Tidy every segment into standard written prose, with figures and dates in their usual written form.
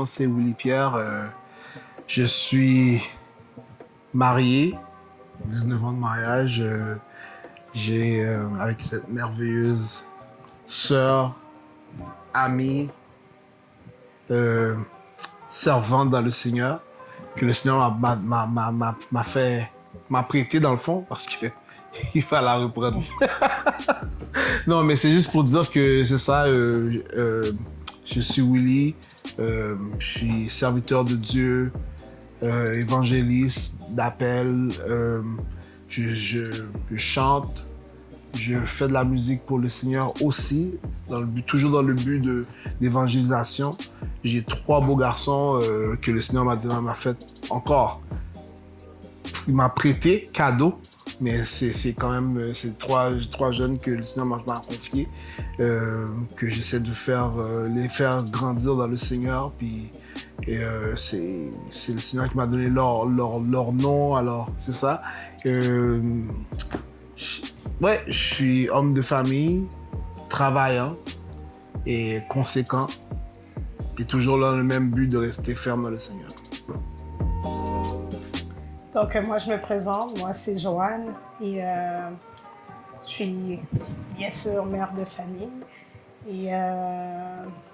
nom c'est Willy Pierre. Je suis marié, 19 ans de mariage. J'ai avec cette merveilleuse sœur, amie, servante dans le Seigneur, que le Seigneur m'a prêté dans le fond parce que il va la reprendre. Non, mais c'est juste pour dire que c'est ça. Je suis Willy, je suis serviteur de Dieu, évangéliste d'appel. Je chante, je fais de la musique pour le Seigneur aussi, toujours dans le but d'évangélisation. J'ai 3 beaux garçons que le Seigneur m'a fait encore. Il m'a prêté cadeau, mais c'est quand même c'est trois jeunes que le Seigneur m'a confiés, que j'essaie de les faire grandir dans le Seigneur. Puis c'est le Seigneur qui m'a donné leur nom, alors c'est ça. Ouais, je suis homme de famille, travaillant et conséquent, et toujours dans le même but de rester ferme dans le Seigneur. Donc, moi, je me présente. Moi, c'est Joanne et je suis bien sûr mère de famille. Et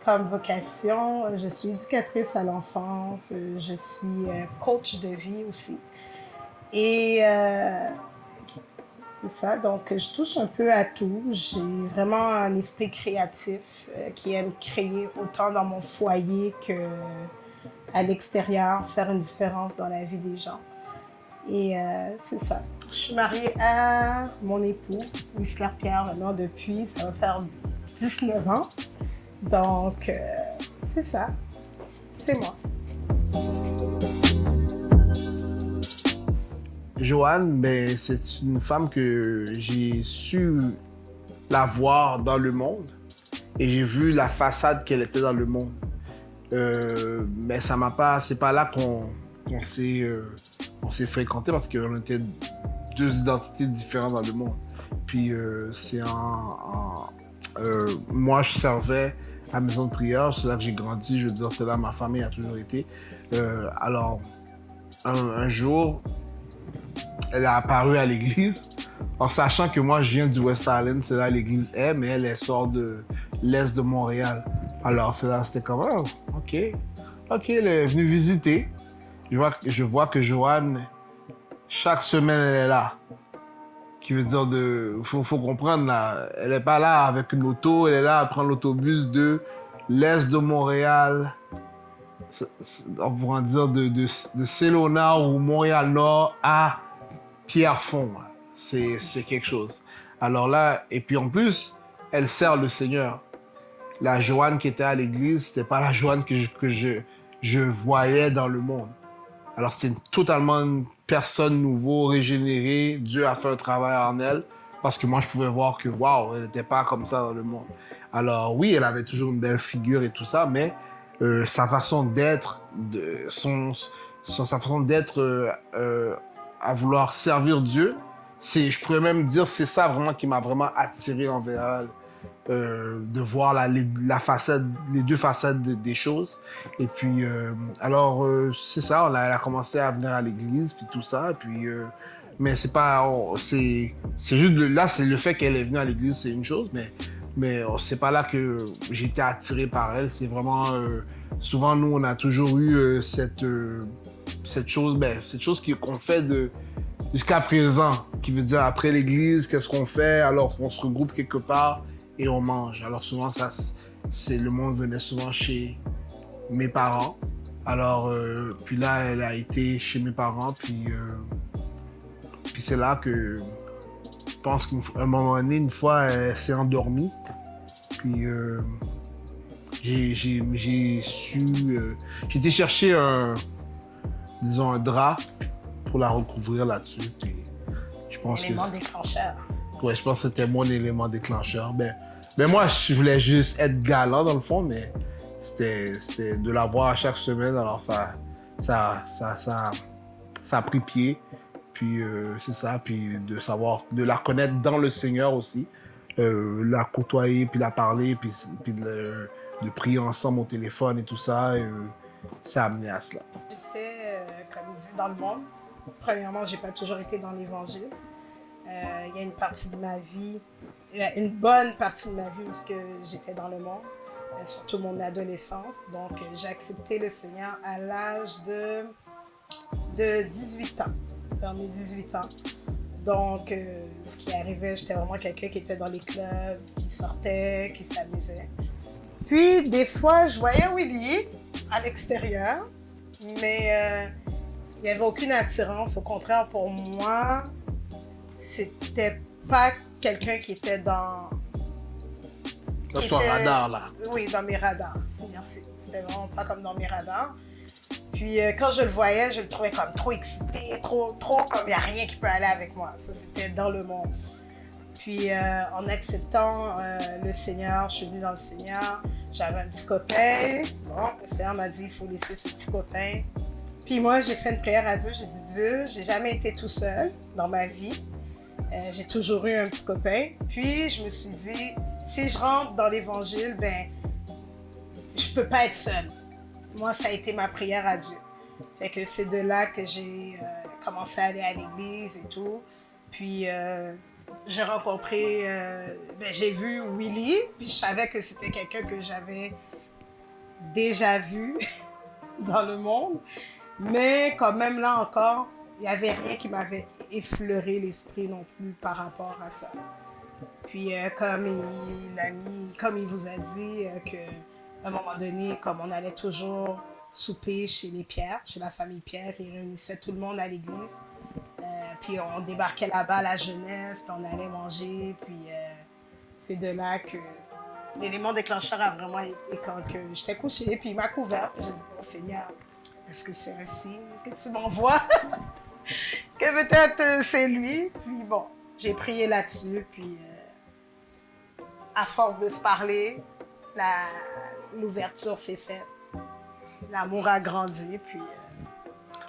comme vocation, je suis éducatrice à l'enfance, je suis coach de vie aussi. Et c'est ça, donc je touche un peu à tout. J'ai vraiment un esprit créatif qui aime créer autant dans mon foyer qu'à l'extérieur, faire une différence dans la vie des gens. Et c'est ça. Je suis mariée à mon époux, Whistler Pierre, maintenant depuis, ça va faire 19 ans. Donc, c'est ça. C'est moi. Joanne, ben, c'est une femme que j'ai su la voir dans le monde et j'ai vu la façade qu'elle était dans le monde. Mais ça m'a pas, c'est pas là qu'on s'est fréquenté parce qu'on était 2 identités différentes dans le monde. Puis moi je servais à la maison de prière, c'est là que j'ai grandi, je veux dire, c'est là ma famille a toujours été. Alors un jour, elle a apparu à l'église, en sachant que moi je viens du West Island, c'est là l'église est, mais elle sort de l'est de Montréal. Alors c'est là, c'était comme, oh, ok, elle est venue visiter. Je vois que Joanne, chaque semaine, elle est là. Qui veut dire faut comprendre, là, elle n'est pas là avec une auto, elle est là à prendre l'autobus de l'est de Montréal, on pourrait dire de Célona ou Montréal-Nord à Pierrefonds. C'est quelque chose. Alors là, et puis en plus, elle sert le Seigneur. La Joanne qui était à l'église, c'était pas la Joanne que je voyais dans le monde. Alors c'est totalement une personne nouveau, régénérée. Dieu a fait un travail en elle parce que moi je pouvais voir que waouh, elle n'était pas comme ça dans le monde. Alors oui, elle avait toujours une belle figure et tout ça, mais sa façon d'être, sa façon d'être à vouloir servir Dieu, je pourrais même dire c'est ça vraiment qui m'a vraiment attiré envers elle. De voir la façade, les 2 façades des choses. Et puis, c'est ça, elle a commencé à venir à l'église, puis tout ça. Puis, mais c'est pas, c'est juste là, c'est le fait qu'elle est venue à l'église, c'est une chose, mais c'est pas là que j'ai été attiré par elle. C'est vraiment, souvent nous, on a toujours eu cette chose qu'on fait jusqu'à présent, qui veut dire après l'église, qu'est-ce qu'on fait? Alors, on se regroupe quelque part et on mange. Alors souvent, le monde venait souvent chez mes parents. Alors, puis là, elle a été chez mes parents, puis c'est là que je pense qu'à un moment donné, une fois, elle s'est endormie. Puis j'ai été chercher disons, un drap pour la recouvrir là-dessus. Puis je pense Élément déclencheur. Ouais, je pense que c'était mon élément déclencheur. Ben moi, je voulais juste être galant dans le fond, mais c'était de la voir chaque semaine. Alors ça a pris pied. Puis c'est ça, puis de la connaître dans le Seigneur aussi, la côtoyer, puis la parler, puis de prier ensemble au téléphone et tout ça. ça a amené à cela? J'étais, comme il dit, dans le monde. Premièrement, j'ai pas toujours été dans l'Évangile. Il y a une partie de ma vie, une bonne partie de ma vie où j'étais dans le monde, surtout mon adolescence. Donc, j'ai accepté le Seigneur à l'âge de 18 ans, vers mes 18 ans. Donc, ce qui arrivait, j'étais vraiment quelqu'un qui était dans les clubs, qui sortait, qui s'amusait. Puis, des fois, je voyais Willy à l'extérieur, mais il n'y avait aucune attirance. Au contraire, pour moi, c'était pas quelqu'un qui était dans Son radar, là. Oui, dans mes radars. Merci. C'était vraiment pas comme dans mes radars. Puis quand je le voyais, je le trouvais comme trop excité, trop comme il n'y a rien qui peut aller avec moi. Ça, c'était dans le monde. Puis en acceptant le Seigneur, je suis venue dans le Seigneur. J'avais un petit copain. Bon, le Seigneur m'a dit, il faut laisser ce petit copain. Puis moi, j'ai fait une prière à Dieu. J'ai dit, Dieu, j'ai jamais été tout seul dans ma vie. J'ai toujours eu un petit copain. Puis je me suis dit, si je rentre dans l'Évangile, ben, je peux pas être seule. Moi, ça a été ma prière à Dieu. Fait que c'est de là que j'ai commencé à aller à l'église et tout. Puis j'ai rencontré, j'ai vu Willy, puis je savais que c'était quelqu'un que j'avais déjà vu dans le monde. Mais quand même là encore, il n'y avait rien qui m'avait effleuré l'esprit non plus par rapport à ça. Puis comme il vous a dit qu'à un moment donné, comme on allait toujours souper chez les Pierre, chez la famille Pierre, ils réunissaient tout le monde à l'église. Puis on débarquait là-bas à la jeunesse, puis on allait manger. Puis c'est de là que l'élément déclencheur a vraiment été quand j'étais couchée. Puis il m'a couvert. Puis j'ai dit, bon Seigneur, est-ce que c'est un signe que tu m'envoies? Que peut-être c'est lui. Puis bon, j'ai prié là-dessus. Puis à force de se parler, l'ouverture s'est faite. L'amour a grandi. Puis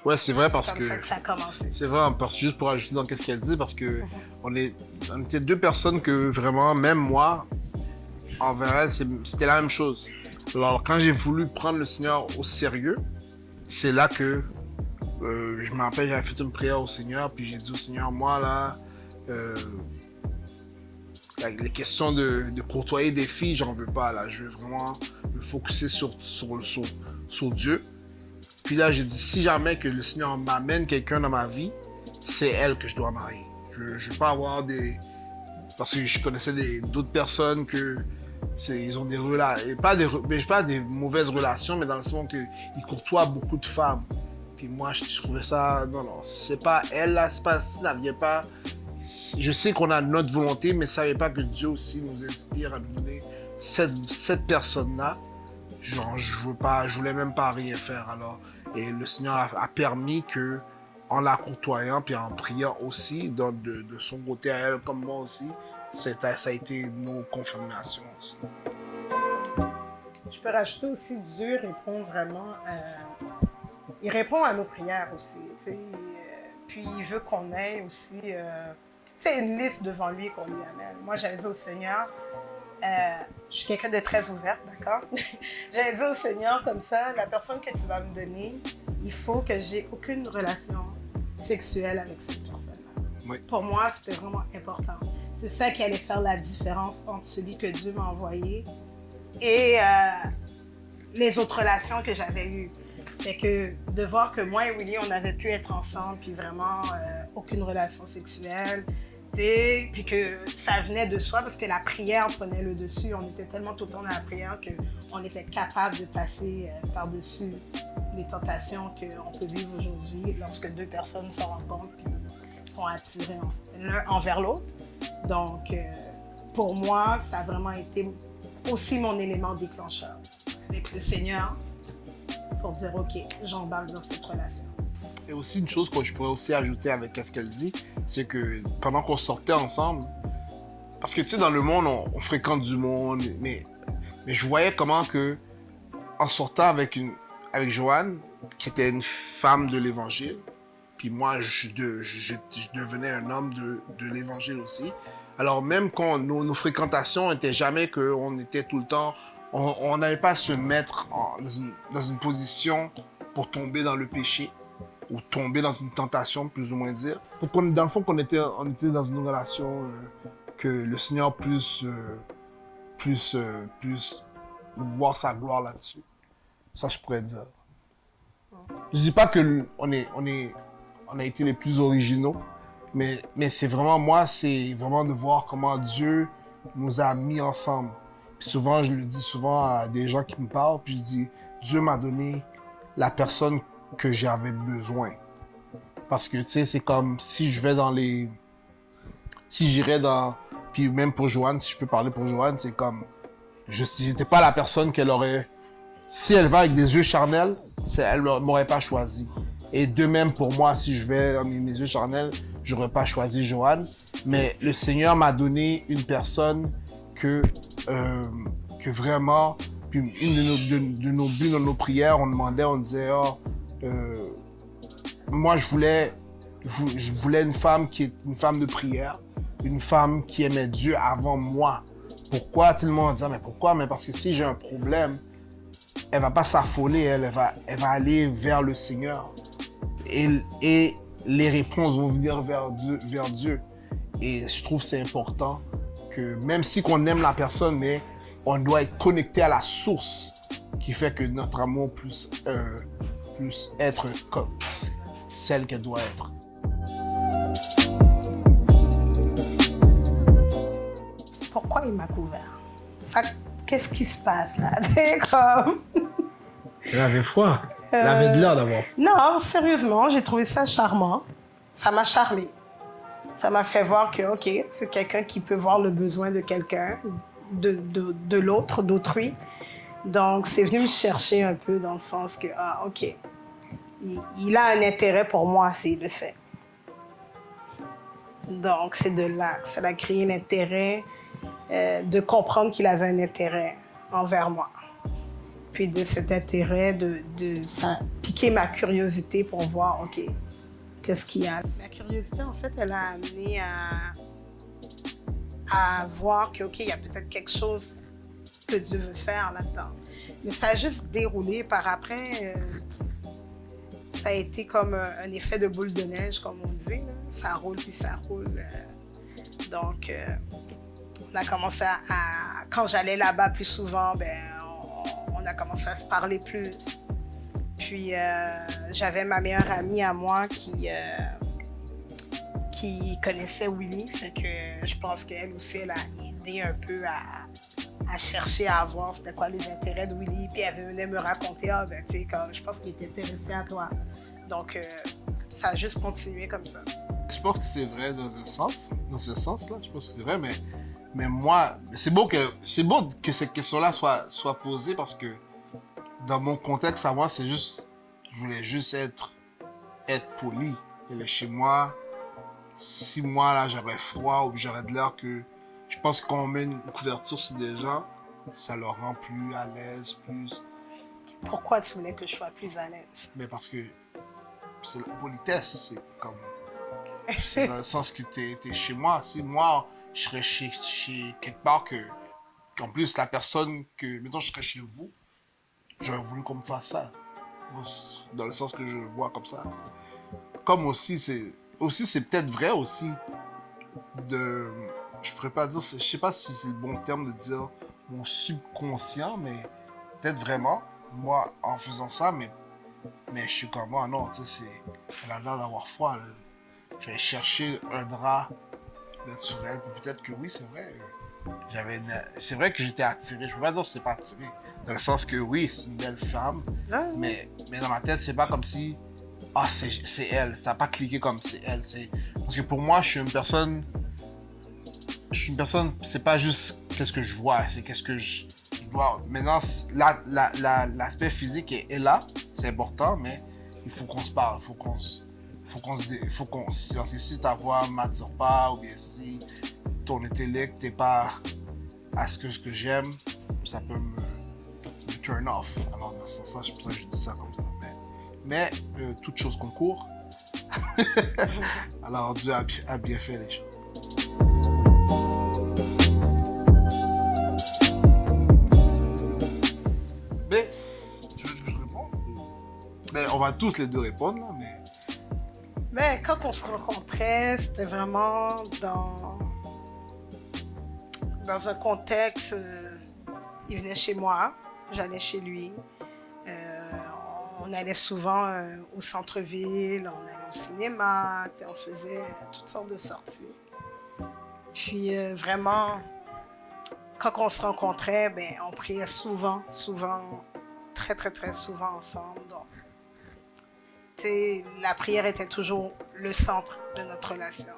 ouais, c'est vrai parce comme que. ça ça a commencé. C'est vrai, parce que juste pour ajouter dans ce qu'elle dit, parce que on était deux personnes que vraiment, même moi, envers elle, c'était la même chose. Alors, quand j'ai voulu prendre le Seigneur au sérieux, c'est là que je me rappelle, j'avais fait une prière au Seigneur, puis j'ai dit au Seigneur, moi là, les questions de courtoyer des filles, j'en veux pas là. Je veux vraiment me focusser sur Dieu. Puis là, j'ai dit, si jamais que le Seigneur m'amène quelqu'un dans ma vie, c'est elle que je dois marier. Je veux pas avoir des... Parce que je connaissais d'autres personnes que ils ont des relations, pas des mauvaises relations, mais dans le sens qu'ils courtoient beaucoup de femmes. Puis moi, je trouvais ça... Non, c'est pas elle, là, ça vient pas... Je sais qu'on a notre volonté, mais ça ne veut pas que Dieu aussi nous inspire à nous donner cette personne-là. Genre, je voulais même pas rien faire, alors... Et le Seigneur a permis que, en la courtoyant, puis en priant aussi, de son côté à elle, comme moi aussi, ça a été nos confirmations aussi. Je peux rajouter aussi, Dieu répond vraiment il répond à nos prières aussi. Puis il veut qu'on ait aussi une liste devant lui qu'on lui amène. Moi, j'avais dit au Seigneur, je suis quelqu'un de très ouverte, d'accord? J'avais dit au Seigneur comme ça, la personne que tu vas me donner, il faut que j'ai aucune relation sexuelle avec cette personne-là. Oui. Pour moi, c'était vraiment important. C'est ça qui allait faire la différence entre celui que Dieu m'a envoyé et les autres relations que j'avais eues. Fait que de voir que moi et Willy, on avait pu être ensemble, puis vraiment aucune relation sexuelle, puis que ça venait de soi parce que la prière prenait le dessus. On était tellement tout le temps dans la prière qu'on était capable de passer par-dessus les tentations qu'on peut vivre aujourd'hui lorsque deux personnes se rencontrent et sont attirées l'un envers l'autre. Donc, pour moi, ça a vraiment été aussi mon élément déclencheur avec le Seigneur pour dire, OK, j'embarque dans cette relation. Et aussi, une chose que je pourrais aussi ajouter avec ce qu'elle dit, c'est que pendant qu'on sortait ensemble, parce que tu sais, dans le monde, on fréquente du monde, mais je voyais comment que, en sortant avec Joanne, qui était une femme de l'Évangile, puis moi, je devenais un homme de l'Évangile aussi. Alors même quand nos fréquentations n'étaient jamais qu'on était tout le temps On n'avait pas à se mettre dans une position pour tomber dans le péché ou tomber dans une tentation, plus ou moins dire. Dans le fond, on était dans une relation que le Seigneur puisse voir sa gloire là-dessus. Ça, je pourrais dire. Je dis pas que on a été les plus originaux, mais c'est vraiment, moi, c'est vraiment de voir comment Dieu nous a mis ensemble. Puis souvent, je le dis souvent à des gens qui me parlent, puis je dis, Dieu m'a donné la personne que j'avais besoin. Parce que, tu sais, c'est comme si je vais si j'irais dans... Puis même pour Joanne, si je peux parler pour Joanne, c'est comme... J'étais pas la personne qu'elle aurait... Si elle va avec des yeux charnels, elle m'aurait pas choisi. Et de même pour moi, si je vais avec mes yeux charnels, j'aurais pas choisi Joanne. Mais le Seigneur m'a donné une personne que vraiment... Puis une de nos buts dans nos prières, on demandait, on disait, moi je voulais une femme qui est une femme de prière, une femme qui aimait Dieu avant moi. Pourquoi? Tout le monde disait, mais pourquoi? Mais parce que si j'ai un problème, elle va pas s'affoler, elle va aller vers le Seigneur. Et les réponses vont venir vers Dieu. Et je trouve que c'est important que même si qu'on aime la personne, mais on doit être connecté à la source qui fait que notre amour puisse être comme celle qu'elle doit être. Pourquoi il m'a couvert? Ça, qu'est-ce qui se passe là? C'est comme... Elle avait froid. Elle avait de l'air d'avoir froid. Non, sérieusement, j'ai trouvé ça charmant. Ça m'a charmé. Ça m'a fait voir que, OK, c'est quelqu'un qui peut voir le besoin de quelqu'un, de l'autre, d'autrui. Donc, c'est venu me chercher un peu dans le sens que, ah, OK, il a un intérêt pour moi s'il le fait. Donc, c'est de là que ça a créé l'intérêt de comprendre qu'il avait un intérêt envers moi. Puis de cet intérêt, ça a piqué ma curiosité pour voir, OK, qu'est-ce qu'il y a. Ma curiosité, en fait, elle a amené à voir que, OK, il y a peut-être quelque chose que Dieu veut faire là-dedans. Mais ça a juste déroulé par après. Ça a été comme un effet de boule de neige, comme on dit. Là. Ça roule, puis ça roule. Donc, on a commencé à... Quand j'allais là-bas plus souvent, on a commencé à se parler plus. Puis, j'avais ma meilleure amie à moi qui connaissait Willy. Fait que je pense qu'elle aussi, elle a aidé un peu à chercher à voir c'était quoi les intérêts de Willy. Puis elle venait me raconter, tu sais, comme je pense qu'il était intéressé à toi. Donc, ça a juste continué comme ça. Je pense que c'est vrai dans ce sens-là, je pense que c'est vrai, mais moi, c'est beau que cette question-là soit posée parce que dans mon contexte à moi, c'est juste, je voulais juste être poli. Elle est chez moi, 6 mois, là, j'aurais froid ou j'aurais de l'air que... Je pense que quand on met une couverture sur des gens, ça leur rend plus à l'aise, plus... Pourquoi tu voulais que je sois plus à l'aise? Mais parce que c'est la politesse, c'est comme... C'est dans le sens que t'es chez moi. Si moi, je serais chez quelque part que... En plus, la personne que... Mettons, je serais chez vous, j'aurais voulu qu'on me fasse ça. Dans le sens que je vois comme ça. Comme aussi, c'est peut-être vrai aussi de... Je pourrais pas dire... Je sais pas si c'est le bon terme de dire mon subconscient, mais peut-être vraiment, moi, en faisant ça, mais je suis comme moi, non, tu sais, elle a l'air d'avoir froid. Là. Je vais chercher un drap naturel, puis peut-être que oui, c'est vrai. C'est vrai que j'étais attiré. Je peux pas dire que j'étais pas attiré. Dans le sens que oui, c'est une belle femme, mais dans ma tête, c'est pas comme si c'est elle. Ça n'a pas cliqué comme c'est elle. Parce que pour moi, je suis une personne, c'est pas juste qu'est-ce que je vois, c'est qu'est-ce que je dois. Maintenant, l'aspect physique est là, c'est important, mais il faut qu'on se parle, si ta voix ne m'attire pas, ou bien si ton intellect n'est pas à ce que j'aime, ça peut me turn off. Alors, dans ce sens, c'est pour ça que je dis ça comme ça. Mais toute chose concourt. Alors, Dieu a bien fait les choses. on va tous les deux répondre, là, mais... Mais quand on se rencontrait, c'était vraiment dans un contexte, il venait chez moi, j'allais chez lui. On allait souvent au centre-ville, on allait au cinéma, on faisait toutes sortes de sorties. Puis vraiment, quand on se rencontrait, ben, on priait souvent, très très très souvent ensemble. Donc, la prière était toujours le centre de notre relation.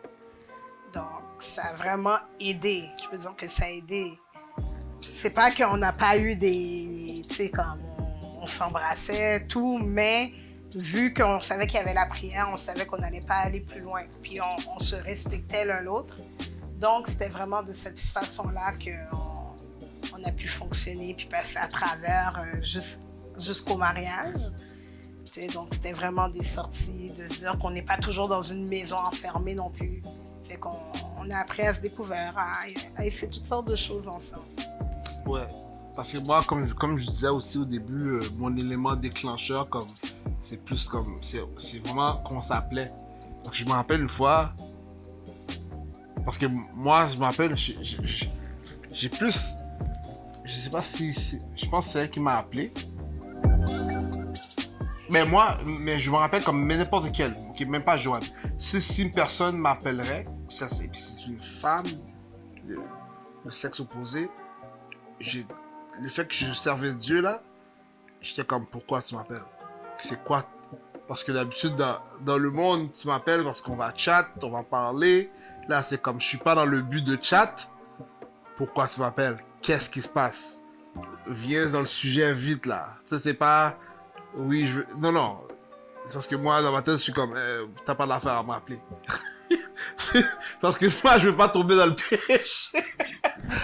Donc, ça a vraiment aidé. Je peux dire que ça a aidé. C'est pas qu'on n'a pas eu des... Tu sais, comme on s'embrassait, tout, mais vu qu'on savait qu'il y avait la prière, on savait qu'on n'allait pas aller plus loin. Puis on se respectait l'un l'autre. Donc, c'était vraiment de cette façon-là qu'on a pu fonctionner puis passer à travers jusqu'au mariage. Donc, c'était vraiment des sorties, de se dire qu'on n'est pas toujours dans une maison enfermée non plus. Fait qu'on a appris à se découvrir, à essayer toutes sortes de choses ensemble. Ouais, parce que moi, comme je disais aussi au début, mon élément déclencheur, c'est plus comme... C'est vraiment qu'on s'appelait. Donc, je me rappelle une fois... Parce que moi, je me rappelle, j'ai plus... Je sais pas si... Je pense que c'est elle qui m'a appelé. Mais je me rappelle comme n'importe quel, okay, même pas Joanne. Si une personne m'appellerait, et puis c'est une femme, le sexe opposé, le fait que je servais Dieu là, j'étais comme, pourquoi tu m'appelles? C'est quoi? Parce que d'habitude, dans le monde, tu m'appelles parce qu'on va chat, on va parler. Là, c'est comme, je suis pas dans le but de chat. Pourquoi tu m'appelles? Qu'est-ce qui se passe? Viens dans le sujet vite là. Tu sais, c'est pas... Oui, je veux... Non. Parce que moi, dans ma tête, je suis comme, t'as pas d'affaire à m'appeler. Parce que moi, je veux pas tomber dans le piège.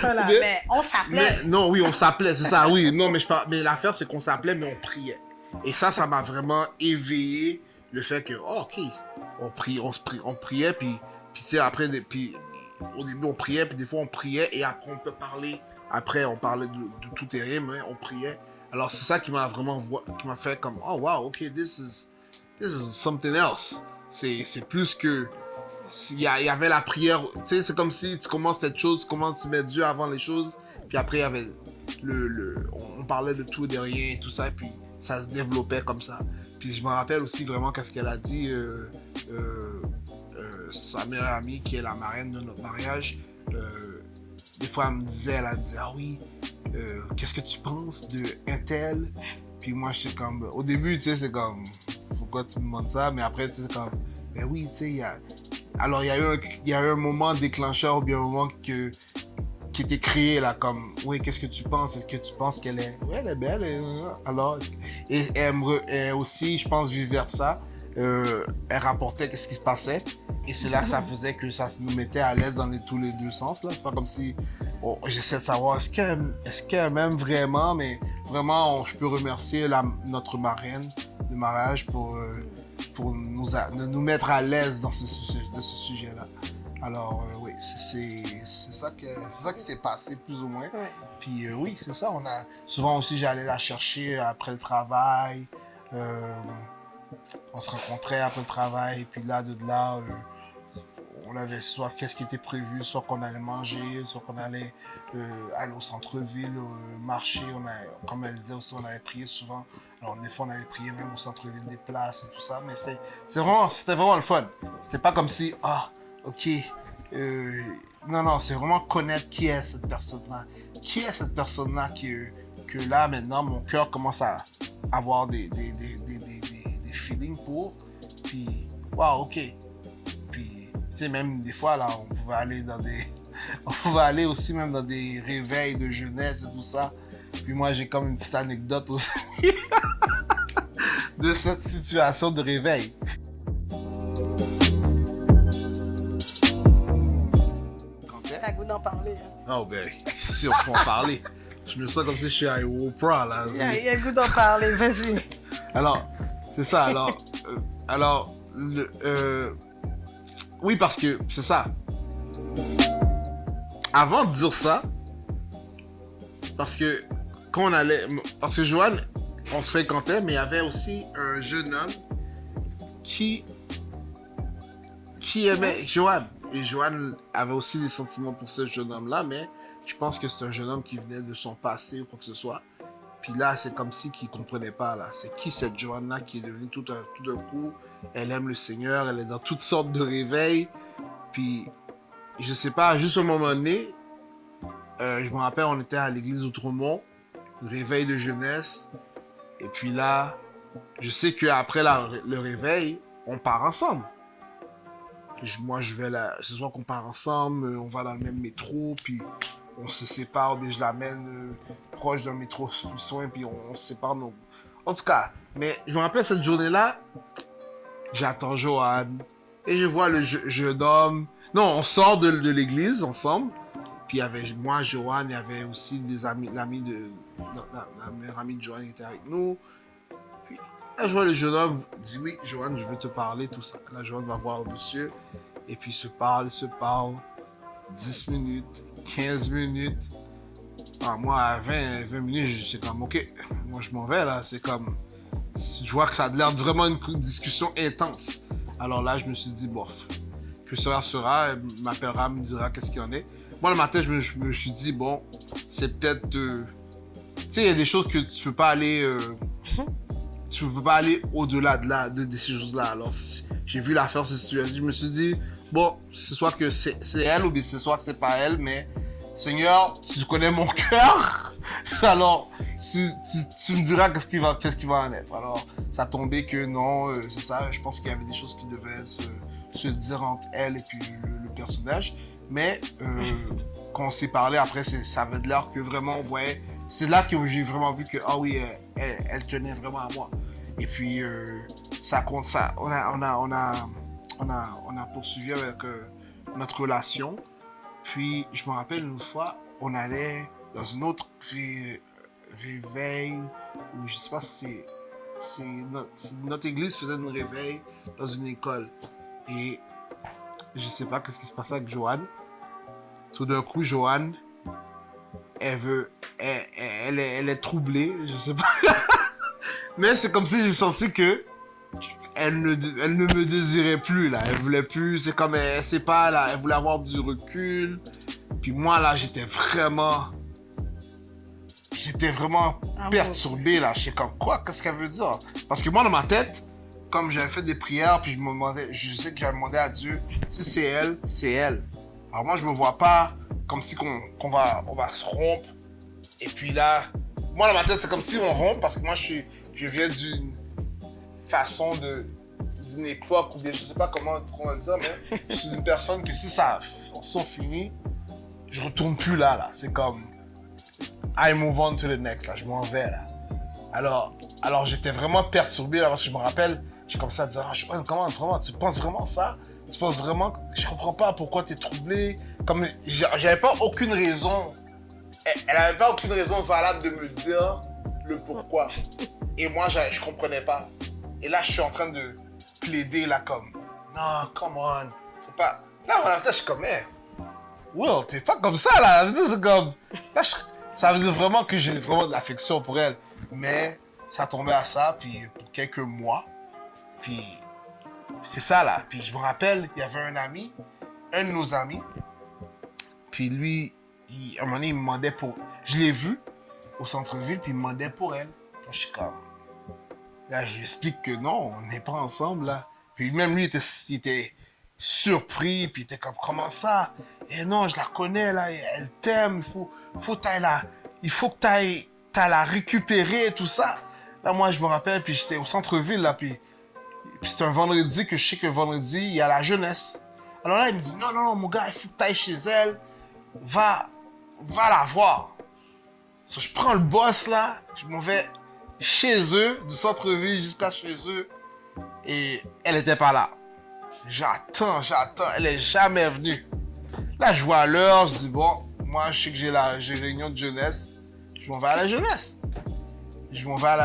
Voilà, mais on s'appelait. Non, oui, on s'appelait, c'est ça, oui. Non, mais l'affaire, c'est qu'on s'appelait, mais on priait. Et ça m'a vraiment éveillé le fait que, oh, ok, on priait, puis c'est après, puis au début, on priait, puis des fois, on priait, et après, on peut parler. Après, on parlait de tout et rien, mais on priait. Alors, c'est ça qui m'a vraiment qui m'a fait comme, oh, wow, ok, this is something else. C'est plus que... Il y avait la prière, tu sais, c'est comme si tu commences cette chose, tu commences à mettre Dieu avant les choses, puis après, il y avait on parlait de tout et de rien et tout ça, et puis ça se développait comme ça. Puis je me rappelle aussi vraiment qu'est-ce qu'elle a dit, sa meilleure amie, qui est la marraine de notre mariage, des fois, elle me disait, ah oui, qu'est-ce que tu penses de Intel? Puis moi, je suis comme, au début, tu sais, c'est comme, pourquoi tu me demandes ça? Mais après, tu sais, c'est comme, ben oui, tu sais, alors il y a eu un moment déclencheur, ou bien un moment qui était créé là, comme, oui, qu'est-ce que tu penses? Est-ce que tu penses qu'elle est, ouais, elle est belle, alors, et elle aussi, je pense, vice versa, elle rapportait qu'est-ce qui se passait, et c'est là que ça faisait que ça nous mettait à l'aise dans tous les deux sens, là. C'est pas comme si, j'essaie de savoir, est-ce qu'elle m'aime vraiment, mais vraiment, je peux remercier notre marraine de mariage pour nous mettre à l'aise dans ce sujet-là. Alors, oui, c'est ça qui s'est passé, plus ou moins. Ouais. Puis, oui, c'est ça. Souvent aussi, j'allais la chercher après le travail. On se rencontrait après le travail. Puis là, on avait soit qu'est-ce qui était prévu, soit qu'on allait manger, soit qu'on allait aller au centre-ville, marcher. Comme elle disait aussi, on avait prié souvent. Alors, des fois, on allait prier même au centre-ville des places et tout ça. Mais c'était vraiment le fun. C'était pas comme si, ok. Non, c'est vraiment connaître qui est cette personne-là. Qui est cette personne-là que là, maintenant, mon cœur commence à avoir des feelings pour. Puis, wow, ok. Puis, tu sais, même des fois, là, on pouvait aller aussi même dans des réveils de jeunesse et tout ça. Puis moi, j'ai comme une petite anecdote aussi de cette situation de réveil. T'as goût d'en parler, hein? Oh, ben, si on peut en parler. Je me sens comme si je suis à Oprah, là. Il y a goût d'en parler, vas-y. Alors, c'est ça, oui, parce que, c'est ça. Avant de dire ça, parce que Joanne, on se fréquentait, mais il y avait aussi un jeune homme qui aimait Joanne. Et Joanne avait aussi des sentiments pour ce jeune homme-là, mais je pense que c'est un jeune homme qui venait de son passé ou quoi que ce soit. Puis là, c'est comme si qu'il comprenait pas, là. C'est qui cette Joanne-là qui est devenue tout d'un coup, elle aime le Seigneur, elle est dans toutes sortes de réveils. Puis, je sais pas, juste au moment donné, je me rappelle, on était à l'église Outremont, réveil de jeunesse. Et puis là, je sais qu'après le réveil, on part ensemble. Moi, je vais là, ce soir qu'on part ensemble, on va dans le même métro, puis on se sépare, mais je l'amène proche d'un métro plus soin, puis on se sépare. En tout cas, mais je me rappelle cette journée-là, j'attends Joanne, et je vois le jeune homme. Non, on sort de l'église ensemble, puis il y avait moi, Joanne, il y avait aussi des amis, la meilleure amie de Joanne qui était avec nous. Puis là, je vois le jeune homme, dit oui, Joanne, je veux te parler, tout ça. Là, Joanne va voir le monsieur, et puis il se parle, 10 minutes, 15 minutes. Ah, moi, à 20 minutes, c'est comme, ok, moi je m'en vais là, c'est comme, je vois que ça a l'air vraiment une discussion intense. Alors là, je me suis dit, bof, que sera, elle m'appellera, me dira qu'est-ce qu'il y en est. Moi, le matin, je me suis dit, bon, c'est peut-être, tu sais, il y a des choses que tu peux pas aller, tu peux pas aller au-delà de ces choses-là. Alors, j'ai vu l'affaire se situer, je me suis dit, bon, c'est soit que c'est elle ou bien c'est soit que c'est pas elle, mais Seigneur, tu connais mon cœur, alors tu me diras qu'est-ce qui va en être. Alors, ça a tombé que non, c'est ça, je pense qu'il y avait des choses qui devaient se dire entre elle et puis le personnage. Mais quand on s'est parlé après, ça avait de l'air que vraiment on voyait. C'est là que j'ai vraiment vu que, ah oui, elle tenait vraiment à moi. Et puis, ça compte ça. On a poursuivi avec notre relation. Puis, je me rappelle une fois, on allait dans une autre réveil, ou je sais pas si c'est notre église faisait une réveil dans une école. Et je sais pas qu'est-ce qui se passait avec Joanne. Tout d'un coup, Joanne, elle est troublée, je sais pas. Mais c'est comme si j'ai senti que elle ne me désirait plus, là. Elle voulait plus, c'est comme, elle sait pas, là. Elle voulait avoir du recul. Puis moi, là, j'étais vraiment perturbé, là. Je sais comme, quoi, qu'est-ce qu'elle veut dire? Parce que moi, dans ma tête, comme j'avais fait des prières, puis je sais que j'avais demandé à Dieu, si c'est elle, c'est elle. Alors moi, je me vois pas comme si on va se rompre. Et puis là, moi, dans ma tête, c'est comme si on rompt, parce que moi, je viens d'une façon d'une époque, ou bien je sais pas comment dire, mais je suis une personne que si ça finit, je retourne plus là. C'est comme, I move on to the next, là, je m'en vais, là. Alors j'étais vraiment perturbé, là, parce que je me rappelle, j'ai commencé à dire, comment, vraiment, tu penses vraiment ça? Tu penses vraiment, je comprends pas pourquoi t'es troublé, comme, j'avais pas aucune raison, elle avait pas aucune raison valable de me dire le pourquoi. Et moi, je comprenais pas. Et là, je suis en train de plaider, là, comme, non, come on, faut pas. Là, en même temps, je suis comme, Will, t'es pas comme ça, là. C'est comme, là, ça veut dire vraiment que j'ai vraiment de l'affection pour elle. Mais ça tombait à ça, puis pour quelques mois. Puis c'est ça, là. Puis je me rappelle, il y avait un de nos amis. Puis lui, à un moment donné, il me demandait pour. Je l'ai vu au centre-ville, puis il me demandait pour elle. Là, je suis comme. Là, je lui explique que non, on n'est pas ensemble, là. Puis même lui, il était surpris, puis il était comme, comment ça? Et non, je la connais, là, elle t'aime, il faut que t'ailles la récupérer, tout ça. Là, moi, je me rappelle, puis j'étais au centre-ville, là, puis c'était un vendredi, que je sais que vendredi, il y a la jeunesse. Alors là, il me dit, non, mon gars, il faut que t'ailles chez elle, va la voir. So, je prends le boss, là, je m'en vais chez eux, du centre-ville jusqu'à chez eux, et elle était pas là. J'attends, elle est jamais venue. Là, je vois l'heure, je dis, bon, moi, je sais que j'ai réunion de jeunesse, je m'en vais à la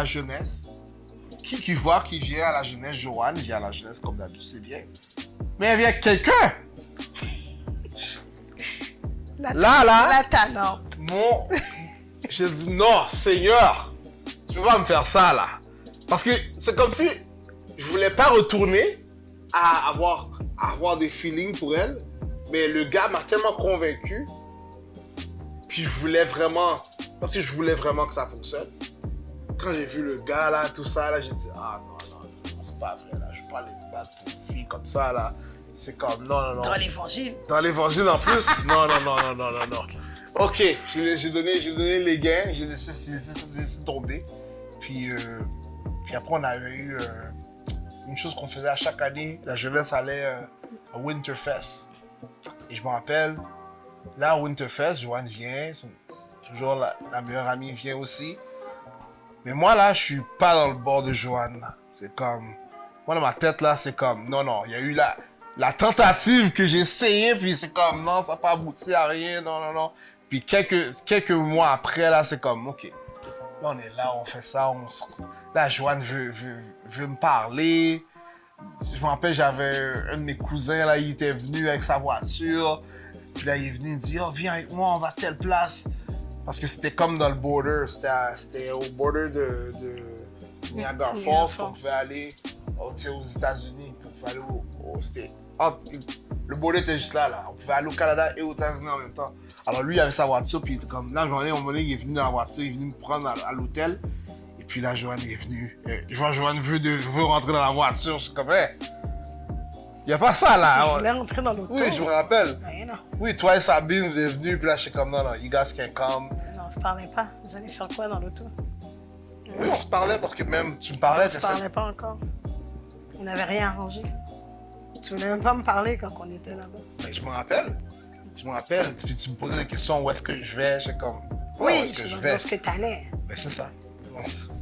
jeunesse. Qui voit qui vient à la jeunesse? Joanne vient à la jeunesse comme d'habitude, c'est bien. Mais elle vient avec quelqu'un. La talent. Je dis, non, Seigneur, tu peux pas me faire ça, là. Parce que c'est comme si je voulais pas retourner à avoir des feelings pour elle, mais le gars m'a tellement convaincu, puis je voulais vraiment que ça fonctionne. Quand j'ai vu le gars, là, tout ça, là, j'ai dit, ah non, c'est pas vrai, là, je vais pas aller me battre pour une fille comme ça, là. C'est comme, non. Dans l'évangile. Dans l'évangile en plus? Non. Ok, j'ai donné les gains, j'ai laissé tomber. Puis après, on a eu une chose qu'on faisait à chaque année. La jeunesse allait à Winterfest. Et je me rappelle, là, à Winterfest, Joanne vient, toujours la meilleure amie vient aussi. Mais moi, là, je suis pas dans le bord de Joanne. C'est comme... Moi, dans ma tête, là, c'est comme... Non, il y a eu la tentative que j'ai essayé, puis c'est comme... Non, ça n'a pas abouti à rien, non. Puis quelques mois après, là, c'est comme... OK, là, on est là, on fait ça, Là, Joanne veut me parler. Je me rappelle, j'avais un de mes cousins, là, il était venu avec sa voiture. Puis là, il est venu, il dit, oh, viens avec moi, on va à telle place. Parce que c'était comme dans le border, c'était au border de Niagara Falls qu'on pouvait aller aux États-Unis. On pouvait aller le border était juste là. On pouvait aller au Canada et aux États-Unis en même temps. Alors lui, il avait sa voiture, puis il était comme, là, il est venu dans la voiture, il est venu me prendre à l'hôtel. Et puis là, Joanne est venue. Je vois Joanne veut rentrer dans la voiture. Je suis comme, hey, il n'y a pas ça là. Je voulais rentrer dans l'auto. Oui, je me rappelle. Mais non. Oui, toi et Sabine, vous êtes venus, puis là, je suis comme, non, you guys can come. Non, on se parlait pas. J'allais faire quoi dans l'auto? Oui, on se parlait parce que même, tu me parlais. On se parlait pas encore. On n'avait rien arrangé. Tu voulais même pas me parler quand on était là-bas. Mais je me rappelle. Puis tu me posais des questions, où est-ce que je vais? J'ai comme, où Oui, est-ce que je vais? où est-ce que t'allais? Ben, c'est ça.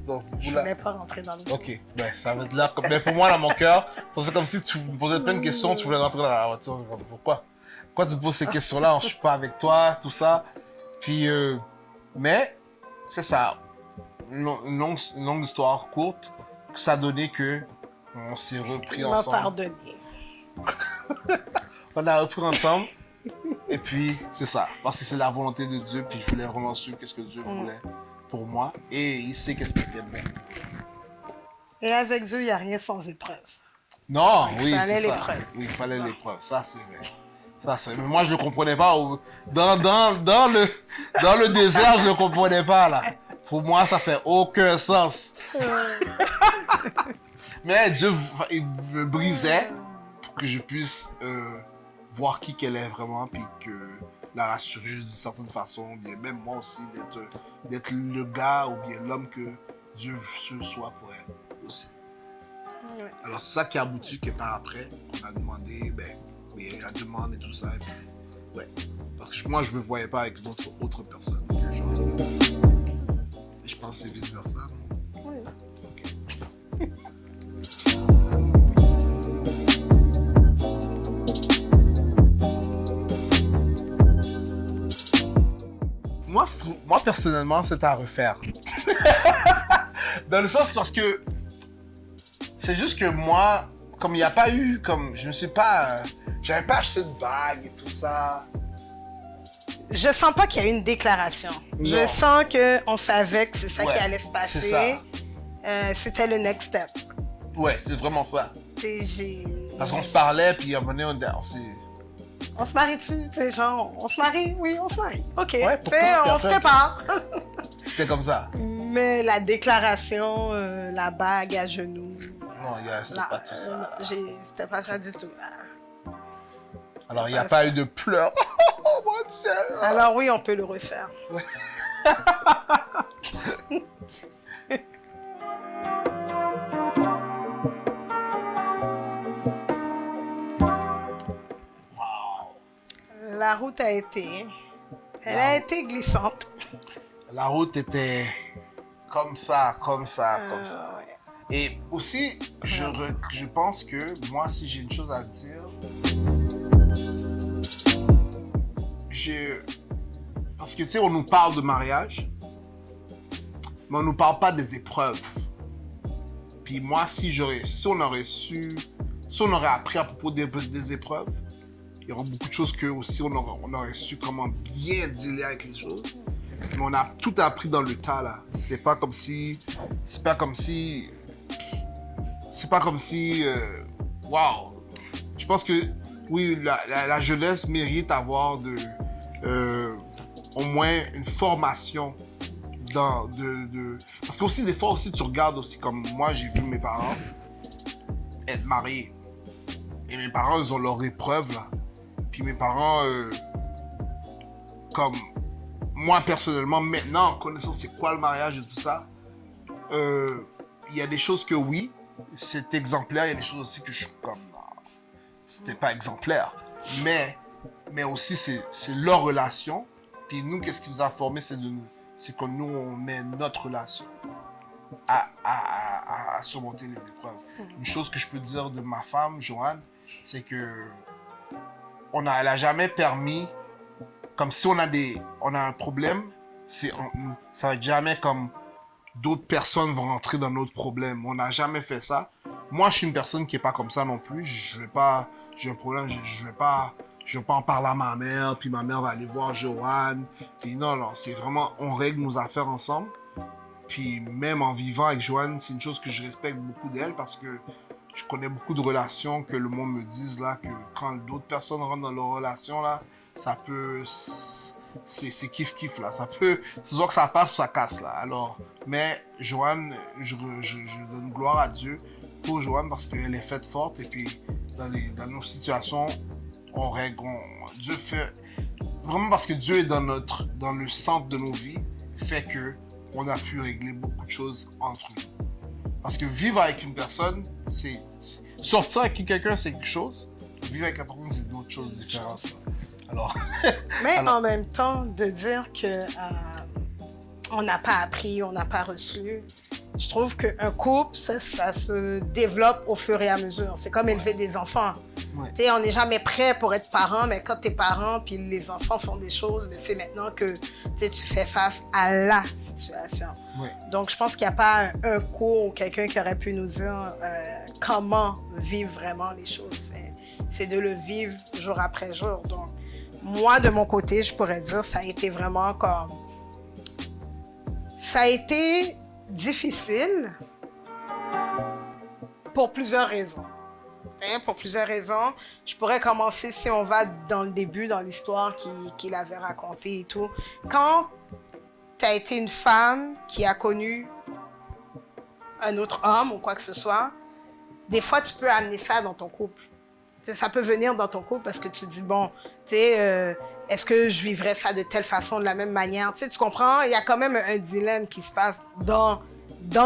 Dans ce Je bout-là. voulais pas rentrer dans l'auto. Ok, ben, ça va être là. Mais pour moi, dans mon cœur, c'est comme si tu me posais plein de questions, tu voulais rentrer dans la voiture. Pourquoi? Pourquoi tu me poses ces questions-là? Je suis pas avec toi, tout ça. Puis, mais, c'est ça. Une longue histoire courte. Ça a donné que on s'est repris Il m'a ensemble. pardonné. On a repris ensemble. Et puis, c'est ça. Parce que c'est la volonté de Dieu. Puis, je voulais vraiment suivre ce que Dieu voulait pour moi. Et il sait qu'est-ce qui était bon. Et avec Dieu, il n'y a rien sans épreuve. Non, Il oui, fallait c'est ça. l'épreuve. Oui, il fallait l'épreuve. Ça, c'est vrai. Mais moi, je ne le comprenais pas. Dans le désert, je ne le comprenais pas, là. Pour moi, ça fait aucun sens. Mais Dieu, il me brisait pour que je puisse voir qui qu'elle est vraiment, puis que la rassurer d'une certaine façon, bien même moi aussi, d'être le gars ou bien l'homme que Dieu soit pour elle aussi. Ouais. Alors c'est ça qui a abouti que par après, on a demandé, la demande et tout ça, et puis, ouais. Parce que moi, je me voyais pas avec d'autres autres personnes. Et je pense que c'est vice versa. Oui. Ok. Moi, personnellement, c'est à refaire. Dans le sens parce que c'est juste que moi, comme il n'y a pas eu, comme je me suis pas, j'avais pas acheté de bague et tout ça. Je sens pas qu'il y a eu une déclaration. Non. Je sens qu'on savait que c'est ça qui allait se c'est passer. ça. C'était le next step. Ouais, c'est vraiment ça. Et Parce qu'on se parlait, puis à un moment donné, on s'est... On se marie-tu? C'est genre, on se marie? Oui, on se marie. OK. Ouais, pourquoi? On se prépare. C'était comme ça. Mais la déclaration, la bague à genoux. Non, c'était pas tout ça. Non, c'était pas ça du tout. Là. Alors, il n'y a pas eu de pleurs. Oh mon Dieu! Alors oui, on peut le refaire. La route a été... Elle a été glissante. La route était comme ça. Ouais. Et aussi, je pense que moi, si j'ai une chose à dire, parce que tu sais, on nous parle de mariage, mais on nous parle pas des épreuves. Puis moi, si on aurait appris à propos des épreuves, il y aurait beaucoup de choses que aussi on aurait su comment bien dealer avec les choses. Mais on a tout appris dans le tas, là. C'est pas comme si... Waouh! Je pense que, oui, la jeunesse mérite avoir au moins une formation Parce qu'aussi, des fois, aussi, tu regardes aussi, comme moi, j'ai vu mes parents être mariés. Et mes parents, ils ont leur épreuve, là. Puis mes parents, comme moi, personnellement, maintenant, en connaissant c'est quoi le mariage et tout ça, il y a des choses que oui, c'est exemplaire. Il y a des choses aussi que je suis comme, non, c'était pas exemplaire. Mais aussi, c'est leur relation. Puis nous, qu'est-ce qui nous a formés, c'est que nous, on met notre relation à surmonter les épreuves. Une chose que je peux dire de ma femme, Joanne, c'est que elle a jamais permis, comme si on a un problème, ça va être jamais comme d'autres personnes vont rentrer dans notre problème. On n'a jamais fait ça. Moi, je suis une personne qui est pas comme ça non plus. J'ai un problème, je vais pas en parler à ma mère, puis ma mère va aller voir Joanne. Puis non, c'est vraiment, on règle nos affaires ensemble. Puis même en vivant avec Joanne, c'est une chose que je respecte beaucoup d'elle parce que je connais beaucoup de relations que le monde me dise là, que quand d'autres personnes rentrent dans leur relation là, ça peut... C'est kiff-kiff là. Ça peut... C'est soit que ça passe ou ça casse là. Alors, mais Joanne, je donne gloire à Dieu pour Joanne parce qu'elle est faite forte et puis dans nos situations, on règle, Dieu fait... Vraiment parce que Dieu est dans le centre de nos vies, fait que on a pu régler beaucoup de choses entre nous. Parce que vivre avec une personne, c'est... Sortir avec quelqu'un, c'est quelque chose. Vivre avec la personne, c'est d'autres choses différentes. Alors... Mais en même temps, de dire que on n'a pas appris, on n'a pas reçu, je trouve qu'un couple, ça se développe au fur et à mesure. C'est comme élever des enfants. Ouais. Tu sais, on n'est jamais prêt pour être parent, mais quand tu es parent, puis les enfants font des choses, c'est maintenant que tu fais face à la situation. Ouais. Donc, je pense qu'il n'y a pas un cours ou quelqu'un qui aurait pu nous dire comment vivre vraiment les choses. C'est de le vivre jour après jour. Donc, moi, de mon côté, je pourrais dire ça a été vraiment comme... Ça a été difficile pour plusieurs raisons. Pour plusieurs raisons. Je pourrais commencer, si on va dans le début, dans l'histoire qu'il avait racontée et tout. Quand tu as été une femme qui a connu un autre homme ou quoi que ce soit, des fois, tu peux amener ça dans ton couple. T'sais, ça peut venir dans ton couple parce que tu te dis, bon, est-ce que je vivrais ça de telle façon, de la même manière? Tu comprends? Il y a quand même un dilemme qui se passe dans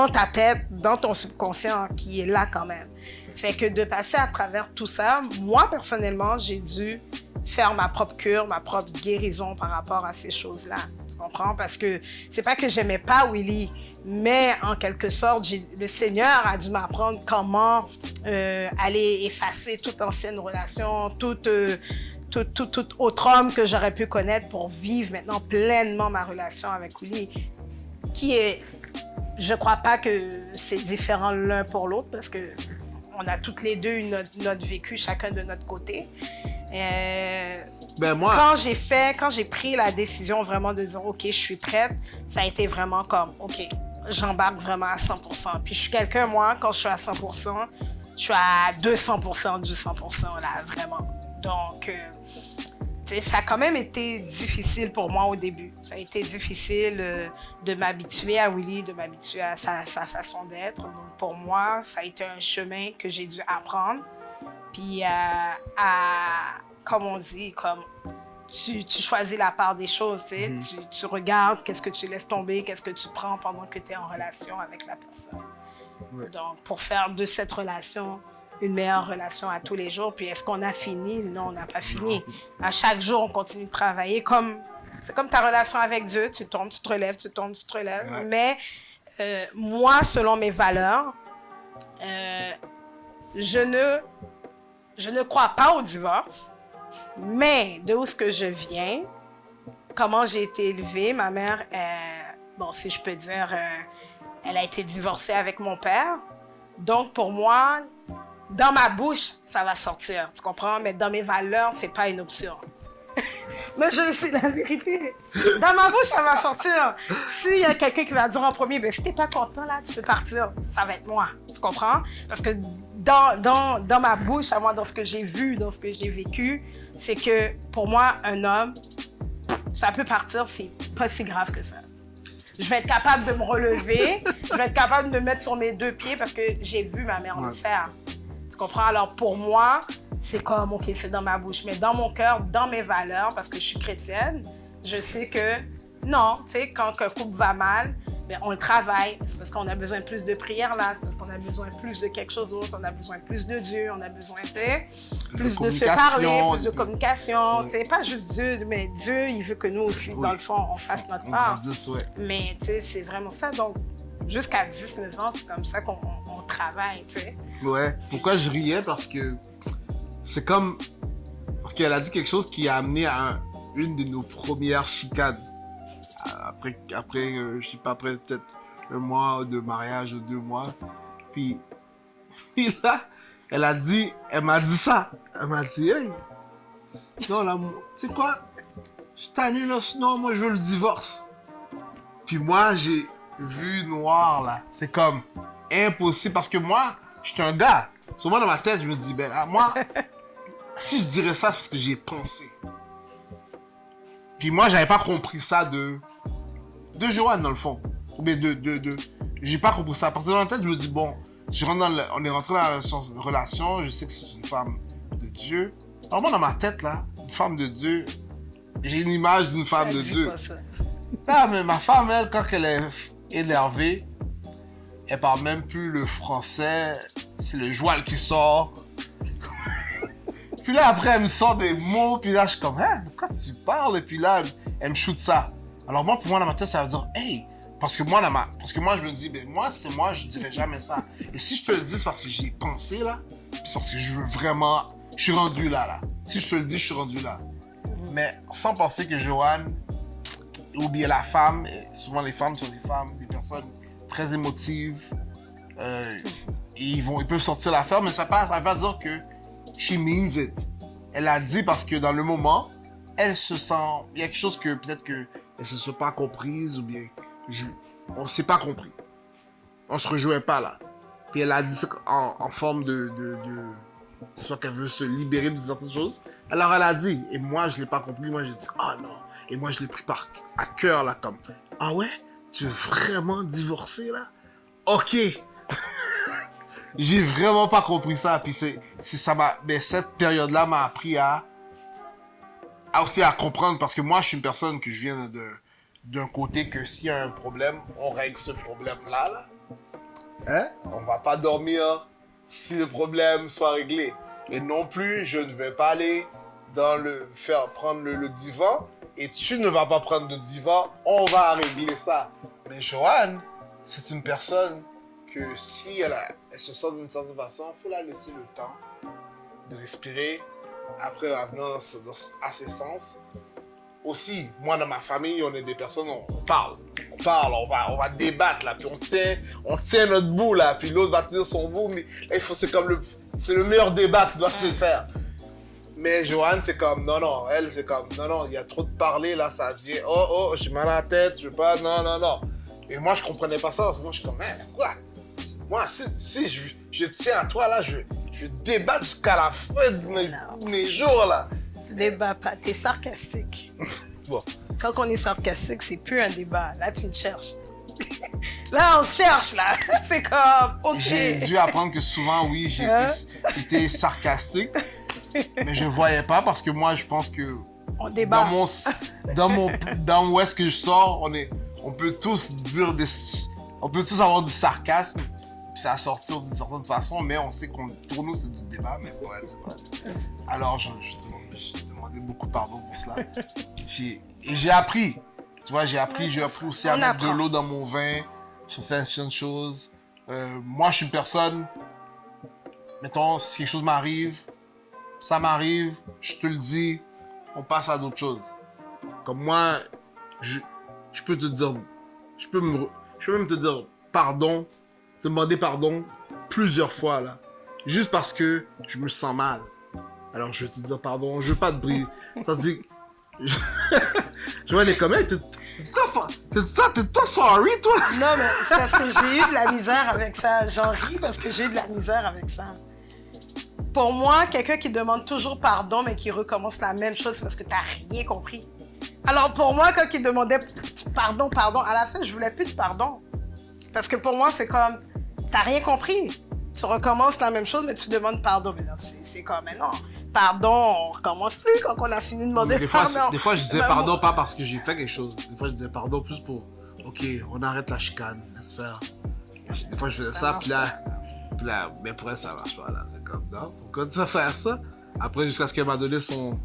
ta tête, dans ton subconscient, qui est là quand même. Fait que de passer à travers tout ça, moi, personnellement, j'ai dû faire ma propre cure, ma propre guérison par rapport à ces choses-là. Tu comprends? Parce que c'est pas que j'aimais pas Willy, mais en quelque sorte, le Seigneur a dû m'apprendre comment aller effacer toute ancienne relation, tout autre homme que j'aurais pu connaître pour vivre maintenant pleinement ma relation avec Willy, qui est... Je crois pas que c'est différent l'un pour l'autre parce que on a toutes les deux notre vécu, chacun de notre côté. Moi... Quand j'ai pris la décision vraiment de dire « OK, je suis prête », ça a été vraiment comme « OK, j'embarque vraiment à 100%. » Puis je suis quelqu'un, moi, quand je suis à 100%, je suis à 200% du 100%, là, vraiment. Donc, ça a quand même été difficile pour moi au début. Ça a été difficile de m'habituer à Willy, de m'habituer à sa façon d'être. Donc, pour moi, ça a été un chemin que j'ai dû apprendre. Puis, comme on dit, tu choisis la part des choses, tu sais. Mm-hmm. Tu regardes qu'est-ce que tu laisses tomber, qu'est-ce que tu prends pendant que tu es en relation avec la personne. Ouais. Donc, pour faire de cette relation une meilleure relation à tous les jours. Puis est-ce qu'on a fini? Non, on n'a pas fini. À chaque jour, on continue de travailler. C'est comme ta relation avec Dieu. Tu tombes, tu te relèves, tu tombes, tu te relèves. Ouais. Mais moi, selon mes valeurs, je ne crois pas au divorce. Mais d'où ce que je viens, comment j'ai été élevée, ma mère, si je peux dire, elle a été divorcée avec mon père. Donc, pour moi, dans ma bouche, ça va sortir, tu comprends? Mais dans mes valeurs, c'est pas une option. Mais je sais la vérité. Dans ma bouche, ça va sortir. S'il y a quelqu'un qui va dire en premier, ben si t'es pas content là, tu peux partir. Ça va être moi. Tu comprends? Parce que dans ma bouche, à moi, dans ce que j'ai vu, dans ce que j'ai vécu, c'est que pour moi, un homme, ça peut partir, c'est pas si grave que ça. Je vais être capable de me relever, je vais être capable de me mettre sur mes 2 pieds parce que j'ai vu ma mère le faire. Tu comprends? Alors pour moi, c'est comme, OK, c'est dans ma bouche. Mais dans mon cœur, dans mes valeurs, parce que je suis chrétienne, je sais que non, tu sais, quand un couple va mal, ben, on le travaille. C'est parce qu'on a besoin de plus de prières là, c'est parce qu'on a besoin de plus de quelque chose d'autre, on a besoin de plus de Dieu, on a besoin, tu sais, plus de se parler, plus de communication. Tu sais, pas juste Dieu, mais Dieu, il veut que nous aussi, dans le fond, on fasse notre part. Mais tu sais, c'est vraiment ça. Donc, jusqu'à 19 ans, c'est comme ça qu'on travaille, tu sais. Ouais. Pourquoi je riais? Parce que c'est comme... Parce qu'elle a dit quelque chose qui a amené à une de nos premières chicanes. Après je sais pas, après peut-être 1 mois de mariage ou 2 mois. Puis là, elle m'a dit ça. Elle m'a dit, hey, non là, c'est quoi? Je t'annule là, sinon moi je veux le divorce. Puis moi, j'ai vu noir là. C'est comme impossible parce que moi, je suis un gars. Souvent dans ma tête, je me dis, ben là, moi, si je dirais ça, c'est parce que j'y ai pensé. Puis moi, j'avais pas compris ça de Joanne, dans le fond. Ou bien j'ai pas compris ça. Parce que dans la tête, je me dis, bon, on est rentré dans la relation, je sais que c'est une femme de Dieu. Alors moi, dans ma tête, là, une femme de Dieu, j'ai une image d'une femme de Dieu. Ah, mais ma femme, elle, quand elle est énervée, elle parle même plus le français, c'est le joual qui sort. Puis là, après, elle me sort des mots, puis là, je suis comme, hein, de quoi tu parles? Et puis là, elle me shoot ça. Alors moi, pour moi, dans ma tête, ça veut dire, hey, parce que moi, je me dis, ben moi, c'est moi, je dirais jamais ça. Et si je te le dis, c'est parce que j'y ai pensé, là, c'est parce que je veux vraiment, je suis rendu là. Si je te le dis, je suis rendu là. Mais sans penser que Joanne, ou bien la femme, souvent les femmes sont des personnes très émotives, et ils peuvent sortir l'affaire, mais ça ne veut pas dire que she means it. Elle a dit parce que dans le moment, elle se sent, il y a quelque chose que peut-être qu'elle ne se sent pas comprise, ou bien on ne s'est pas compris. On ne se rejoint pas là. Puis elle a dit ça en forme soit qu'elle veut se libérer de certaines choses. Alors elle a dit, et moi je l'ai pas compris, moi j'ai dit, ah non. Et moi je l'ai pris à cœur là, comme, ah ouais, tu veux vraiment divorcer là? Ok. J'ai vraiment pas compris ça. Puis cette période-là m'a appris aussi à comprendre, parce que moi je suis une personne que je viens d'un côté que s'il y a un problème, on règle ce problème-là. Là. Hein? On va pas dormir si le problème soit réglé. Et non plus, je ne vais pas aller prendre le divan, et tu ne vas pas prendre le divan, on va régler ça. Mais Joanne, c'est une personne que si elle se sent d'une certaine façon, il faut la laisser le temps de respirer, après revenir à ses sens. Aussi, moi dans ma famille, on est des personnes, on parle, on va débattre là, puis on tient notre bout là, puis l'autre va tenir son bout, mais là, c'est le meilleur débat qui doit se faire. Mais Joanne, c'est comme, non, elle, c'est comme, non, il y a trop de parler là, ça devient, oh, j'ai mal à la tête, je veux pas, non. Et moi, je comprenais pas ça, parce que moi, je suis comme, hein, quoi? Moi, si je tiens à toi là, je débattre jusqu'à la fin de mes jours là. Tu débats pas, t'es sarcastique. Bon. Quand on est sarcastique, c'est plus un débat. Là, tu me cherches. Là, on cherche, là. C'est comme, OK. J'ai dû apprendre que souvent, oui, j'étais sarcastique, mais je voyais pas parce que moi, je pense que on débat. Dans où est-ce que je sors, on peut tous avoir du sarcasme, puis ça va sortir d'une certaine façon, mais on sait qu'on pour nous c'est du débat, mais pour elle c'est pas. Alors je demandais beaucoup pardon pour cela. J'ai appris, tu vois, j'ai appris aussi à mettre de l'eau dans mon vin sur certaines choses. Moi je suis une personne, mettons si quelque chose m'arrive, ça m'arrive, je te le dis, on passe à d'autres choses. Comme moi, je peux te dire, je peux même te dire pardon, te demander pardon plusieurs fois là, juste parce que je me sens mal. Alors je vais te dire pardon, je veux pas te briser. Tandis Je vois les commentaires, t'es toi sorry, toi? Non, mais c'est parce que j'ai eu de la misère avec ça. J'en ris parce que j'ai eu de la misère avec ça. Pour moi, quelqu'un qui demande toujours pardon, mais qui recommence la même chose, c'est parce que t'as rien compris. Alors pour moi, quand il demandait pardon, à la fin, je voulais plus de pardon. Parce que pour moi, c'est comme, t'as rien compris. Tu recommences la même chose, mais tu demandes pardon. Mais non, c'est comme, mais non, pardon, on recommence plus quand on a fini de demander pardon. Des fois, je disais pardon pas parce que j'ai fait quelque chose. Des fois, je disais pardon plus pour, ok, on arrête la chicane, laisse faire. Des fois, je faisais ça, puis là, mais pour elle, ça marche pas, là. C'est comme, non, pourquoi tu vas faire ça? Après, jusqu'à ce qu'elle m'a donné son...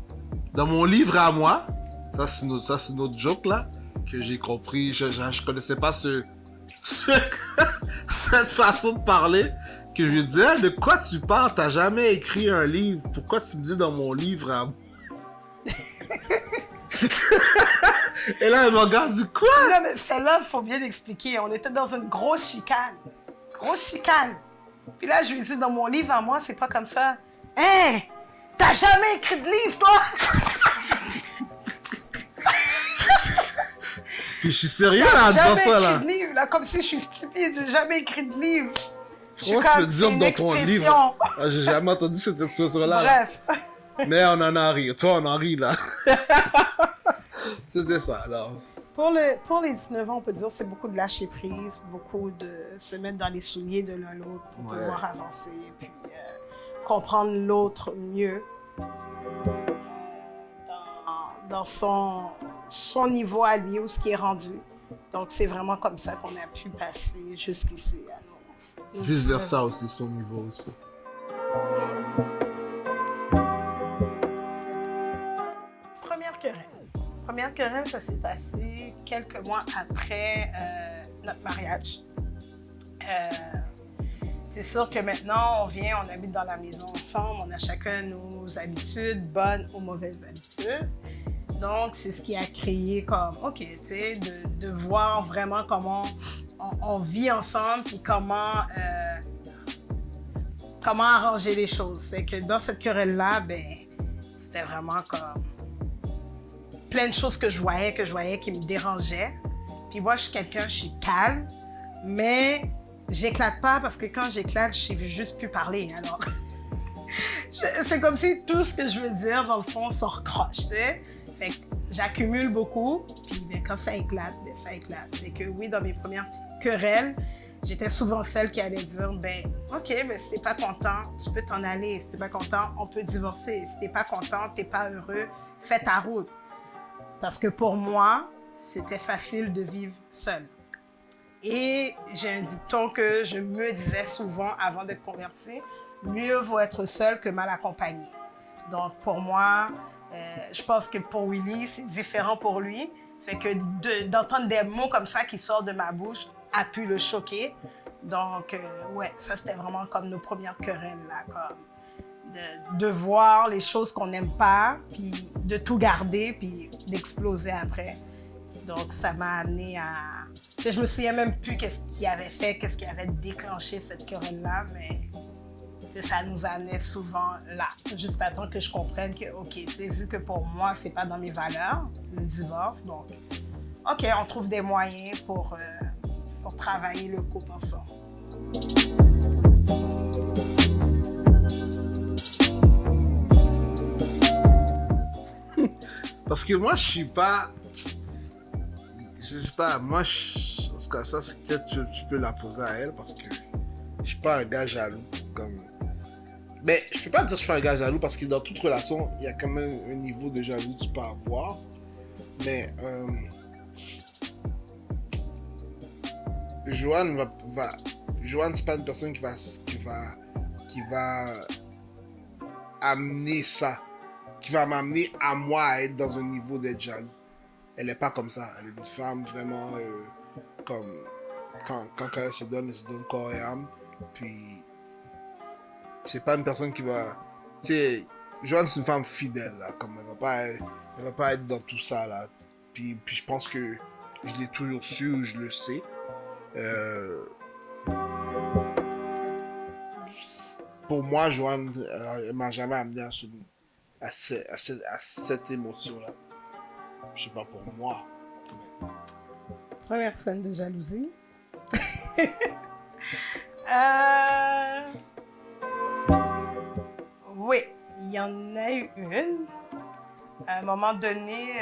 Dans mon livre à moi, ça, c'est notre joke, là, que j'ai compris. Je connaissais pas cette façon de parler, que je lui disais, de quoi tu parles? T'as jamais écrit un livre. Pourquoi tu me dis dans mon livre à moi? Et là, elle me regarde, dit quoi? Non, mais celle-là, il faut bien l'expliquer. On était dans une grosse chicane. Grosse chicane. Puis là, je lui dis, dans mon livre à moi, c'est pas comme ça. Hein? T'as jamais écrit de livre, toi? Puis je suis sérieux là, en disant ça, là. J'ai jamais écrit de livre, là, comme si je suis stupide. J'ai jamais écrit de livre. Je suis Comment tu peux dire dans ton livre? Ah, j'ai jamais entendu cette expression-là. Bref. Mais on en a ri. Toi, on en rit, là. C'était ça, alors. Pour les 19 ans, on peut dire que c'est beaucoup de lâcher prise, beaucoup de se mettre dans les souliers de l'un l'autre pour pouvoir avancer et puis comprendre l'autre mieux dans son niveau à lui, où ce qui est rendu. Donc, c'est vraiment comme ça qu'on a pu passer jusqu'ici. Vice-versa aussi, son niveau aussi. Première querelle, ça s'est passé quelques mois après notre mariage. C'est sûr que maintenant, on habite dans la maison ensemble, on a chacun nos habitudes, bonnes ou mauvaises habitudes. Donc, c'est ce qui a créé comme, OK, tu sais, de voir vraiment comment on vit ensemble, puis comment arranger les choses. Fait que dans cette querelle-là, ben, c'était vraiment comme plein de choses que je voyais qui me dérangeaient. Puis moi, je suis calme, mais j'éclate pas parce que quand j'éclate, je sais juste plus parler. Alors, c'est comme si tout ce que je veux dire, dans le fond, sort croche, tu sais. Fait que j'accumule beaucoup, puis ben, quand ça éclate, ben, ça éclate. Fait que oui, dans mes premières querelles, j'étais souvent celle qui allait dire, ben, OK, ben, si t'es pas content, tu peux t'en aller. Si t'es pas content, on peut divorcer. Si t'es pas content, t'es pas heureux, fais ta route. Parce que pour moi, c'était facile de vivre seule. Et j'ai un dicton que je me disais souvent avant d'être convertie, mieux vaut être seul que mal accompagné. Donc pour moi, je pense que pour Willy, c'est différent pour lui. Fait que d'entendre des mots comme ça qui sortent de ma bouche a pu le choquer. Donc ouais, ça c'était vraiment comme nos premières querelles là, comme de voir les choses qu'on n'aime pas, puis de tout garder, puis d'exploser après. Donc, ça m'a amené à... Tu sais, je me souviens même plus qu'est-ce qui avait déclenché cette querelle-là, mais tu sais, ça nous amenait souvent là, juste à temps que je comprenne que, OK, tu sais, vu que pour moi, c'est pas dans mes valeurs, le divorce, donc, OK, on trouve des moyens pour travailler le couple ensemble. Parce que moi, je sais pas, moi, en tout cas, ça, c'est peut-être tu peux la poser à elle, parce que je suis pas un gars jaloux, comme... Mais je peux pas dire que je suis pas un gars jaloux, parce que dans toute relation, il y a quand même un niveau de jaloux que tu peux avoir, mais Joanne Joanne, c'est pas une personne qui va amener ça, qui va m'amener à moi à être dans un niveau d'être jaloux. Elle est pas comme ça. Elle est une femme vraiment comme quand elle se donne corps et âme. Puis c'est pas une personne qui va, tu sais, Joanne c'est une femme fidèle là, comme elle va pas être dans tout ça là. Puis je pense que je l'ai toujours su, ou je le sais. Pour moi, Joanne, elle m'a jamais amené à cette émotion-là. Je sais pas pour moi. Mais... Première scène de jalousie. Euh, Oui, il y en a eu une. À un moment donné,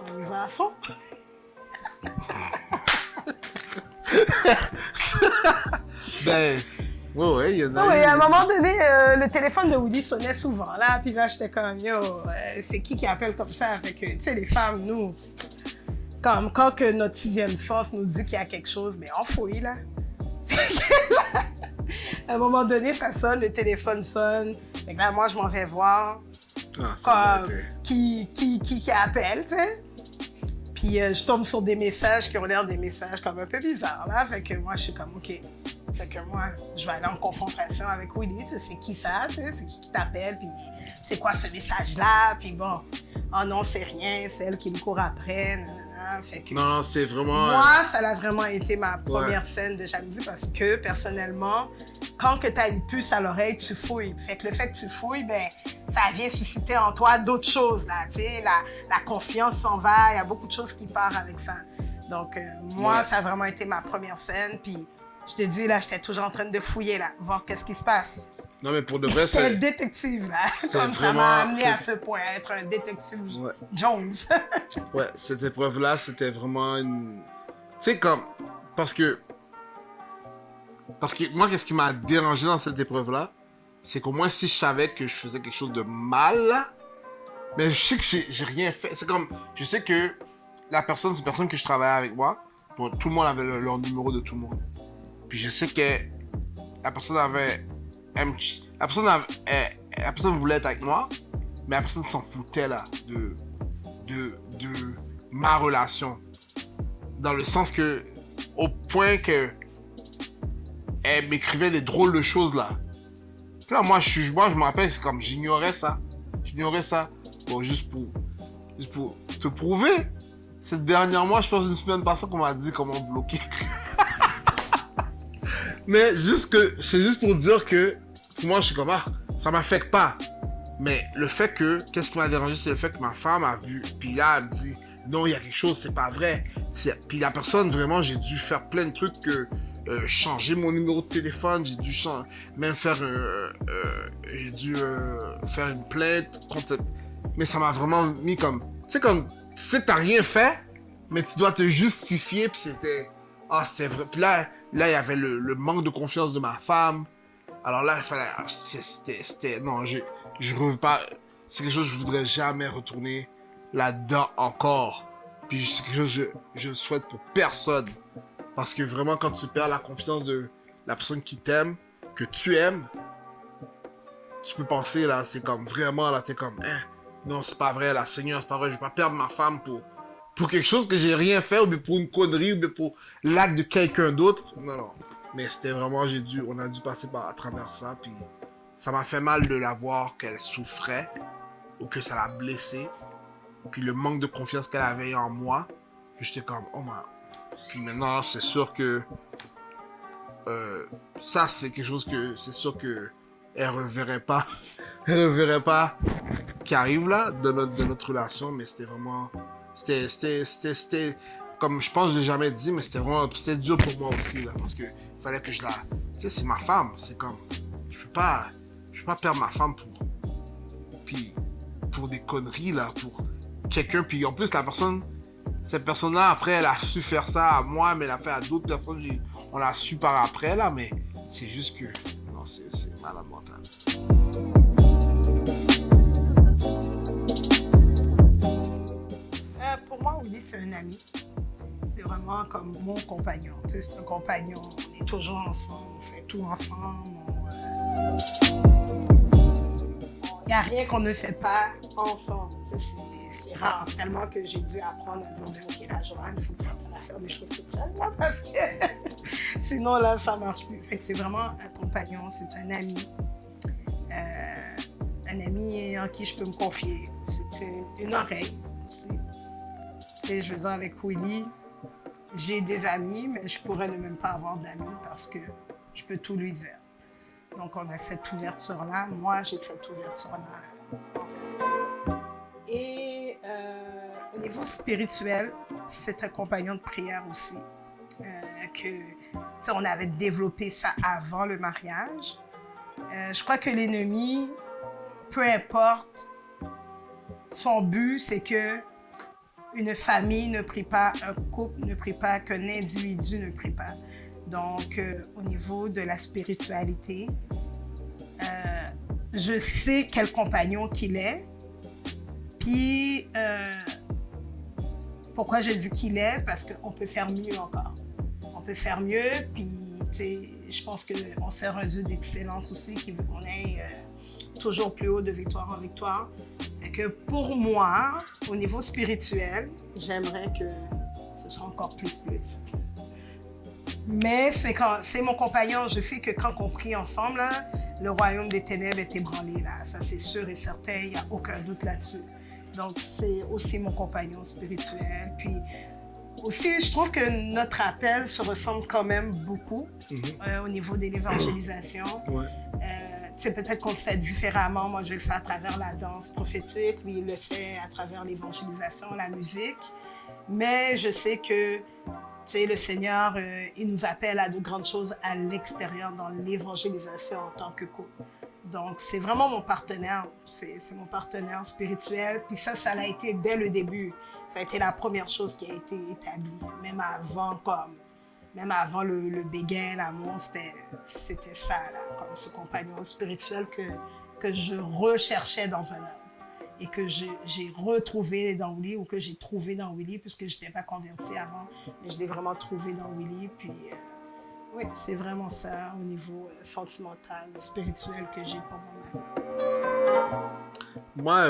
on y va à fond. Ben, ouais, il y en a Non, mais eu. à un moment donné, le téléphone de Willy sonnait souvent, là. Puis là, j'étais comme, yo, c'est qui appelle comme ça? Fait que, tu sais, les femmes, nous, comme quand que notre sixième sens nous dit qu'il y a quelque chose, mais on fouille, là. À un moment donné, ça sonne, le téléphone sonne. Fait que là, moi, je m'en vais voir Ah, ça comme, qui appelle, tu sais. Puis je tombe sur des messages qui ont l'air des messages comme un peu bizarres, là. Fait que moi, je suis comme, OK. Fait que moi, je vais aller en confrontation avec Willy, tu sais, c'est qui ça, tu sais, c'est qui t'appelle, puis c'est quoi ce message-là, puis bon, oh non, c'est rien, c'est elle qui me court après, nanana. Fait que non, c'est vraiment. moi, ça a vraiment été ma première scène de jalousie parce que, personnellement, quand que tu as une puce à l'oreille, tu fouilles. Fait que le fait que tu fouilles, ben, ça vient susciter en toi d'autres choses, là, tu sais, la confiance s'en va, il y a beaucoup de choses qui partent avec ça. Donc, moi, ça a vraiment été ma première scène, puis je te dis, là, j'étais toujours en train de fouiller, là, voir qu'est-ce qui se passe. Non, mais pour de vrai, J'étais détective, là. Comme ça m'a amené à ce point, à être un détective Jones. Ouais, cette épreuve-là, c'était vraiment une... Tu sais, comme... Parce que moi, qu'est-ce qui m'a dérangé dans cette épreuve-là, c'est qu'au moins, si je savais que je faisais quelque chose de mal, là, mais je sais que j'ai rien fait. C'est comme... Je sais que la personne, c'est une personne que je travaillais avec moi. Bon, tout le monde avait leur numéro de tout le monde. Puis je sais que la personne avait... La personne voulait être avec moi, mais la personne s'en foutait, là, de ma relation. Dans le sens que, au point que elle m'écrivait des drôles de choses, là. Puis là, moi, je me rappelle, c'est comme, j'ignorais ça. Bon, juste pour te prouver. Cette dernière mois, je pense une semaine passée qu'on m'a dit comment bloquer. Mais c'est juste pour dire que, pour moi, je suis comme, ah, ça m'affecte pas. Mais le fait que, qu'est-ce qui m'a dérangé, c'est le fait que ma femme a vu, puis là, elle me dit, non, il y a quelque chose, c'est pas vrai. Puis la personne, vraiment, j'ai dû faire plein de trucs que, changer mon numéro de téléphone, j'ai dû même faire, j'ai dû faire une plainte contre... Mais ça m'a vraiment mis comme, tu sais que t'as rien fait, mais tu dois te justifier, puis c'était, ah, c'est vrai. Puis là, il y avait le manque de confiance de ma femme. Alors là, il fallait, c'était, non, je veux pas, c'est quelque chose que je voudrais jamais retourner là-dedans encore. Puis c'est quelque chose que je souhaite pour personne. Parce que vraiment, quand tu perds la confiance de la personne qui t'aime, que tu aimes, tu peux penser, là, c'est comme vraiment, là, t'es comme, hein, non, c'est pas vrai, là, Seigneur, c'est pas vrai, je vais pas perdre ma femme pour quelque chose que j'ai rien fait, ou bien pour une connerie, ou bien pour l'acte de quelqu'un d'autre. Non, non. Mais c'était vraiment, on a dû passer à travers ça, puis ça m'a fait mal de la voir qu'elle souffrait, ou que ça l'a blessée. Puis le manque de confiance qu'elle avait en moi, j'étais comme, oh man. Puis maintenant, c'est sûr que ça, c'est quelque chose que c'est sûr que elle reverrait pas. Elle reverrait pas qui arrive là de notre relation, mais c'était vraiment. C'était. Comme je pense que je l'ai jamais dit, mais c'était dur pour moi aussi, là. Parce que il fallait que je la. Tu sais, c'est ma femme. C'est comme. Je peux pas perdre ma femme pour des conneries, là. Pour quelqu'un. Puis en plus, cette personne-là, après, elle a su faire ça à moi, mais elle a fait à d'autres personnes. On l'a su par après, là, mais c'est juste que. Non, c'est malade mental. Pour moi, Willy, c'est un ami. C'est vraiment comme mon compagnon. Tu sais, c'est un compagnon. On est toujours ensemble, on fait tout ensemble. Il n'y a rien qu'on ne fait pas ensemble. Tu sais, c'est rare, tellement que j'ai dû apprendre à dire, OK, là, Joanne, il faut que tu apprennes à faire des choses toute seule, là, parce que sinon, là, ça ne marche plus. Fait que c'est vraiment un compagnon, c'est un ami. Un ami en qui je peux me confier. C'est une oreille. Tu sais, je veux dire, avec Willy, j'ai des amis, mais je pourrais ne même pas avoir d'amis parce que je peux tout lui dire. Donc, on a cette ouverture-là. Moi, j'ai cette ouverture-là. Et au niveau spirituel, c'est un compagnon de prière aussi. On avait développé ça avant le mariage. Je crois que l'ennemi, peu importe, son but, c'est que une famille ne prie pas, un couple ne prie pas, qu'un individu ne prie pas. Donc, au niveau de la spiritualité, je sais quel compagnon qu'il est. Puis, pourquoi je dis qu'il est? Parce qu'on peut faire mieux encore. On peut faire mieux, puis, je pense qu'on sert un Dieu d'excellence aussi qui veut qu'on aille toujours plus haut de victoire en victoire. Et que pour moi, au niveau spirituel, j'aimerais que ce soit encore plus. Mais c'est mon compagnon. Je sais que quand on prie ensemble, là, le royaume des ténèbres est ébranlé. Là. Ça, c'est sûr et certain. Il n'y a aucun doute là-dessus. Donc, c'est aussi mon compagnon spirituel. Puis aussi, je trouve que notre appel se ressemble quand même beaucoup au niveau de l'évangélisation. Ouais. Peut-être qu'on le fait différemment. Moi, je le fais à travers la danse prophétique. Lui, il le fait à travers l'évangélisation, la musique. Mais je sais que le Seigneur, il nous appelle à de grandes choses à l'extérieur dans l'évangélisation en tant que couple. Donc, c'est vraiment mon partenaire. C'est mon partenaire spirituel. Puis ça l'a été dès le début. Ça a été la première chose qui a été établie. Même avant le béguin, l'amour, c'était ça, là, comme ce compagnon spirituel que je recherchais dans un homme et que j'ai retrouvé dans Willie, ou que j'ai trouvé dans Willie, puisque je n'étais pas convertie avant, mais je l'ai vraiment trouvé dans Willie. Puis, oui, c'est vraiment ça au niveau sentimental, spirituel que j'ai pour mon mari. Moi,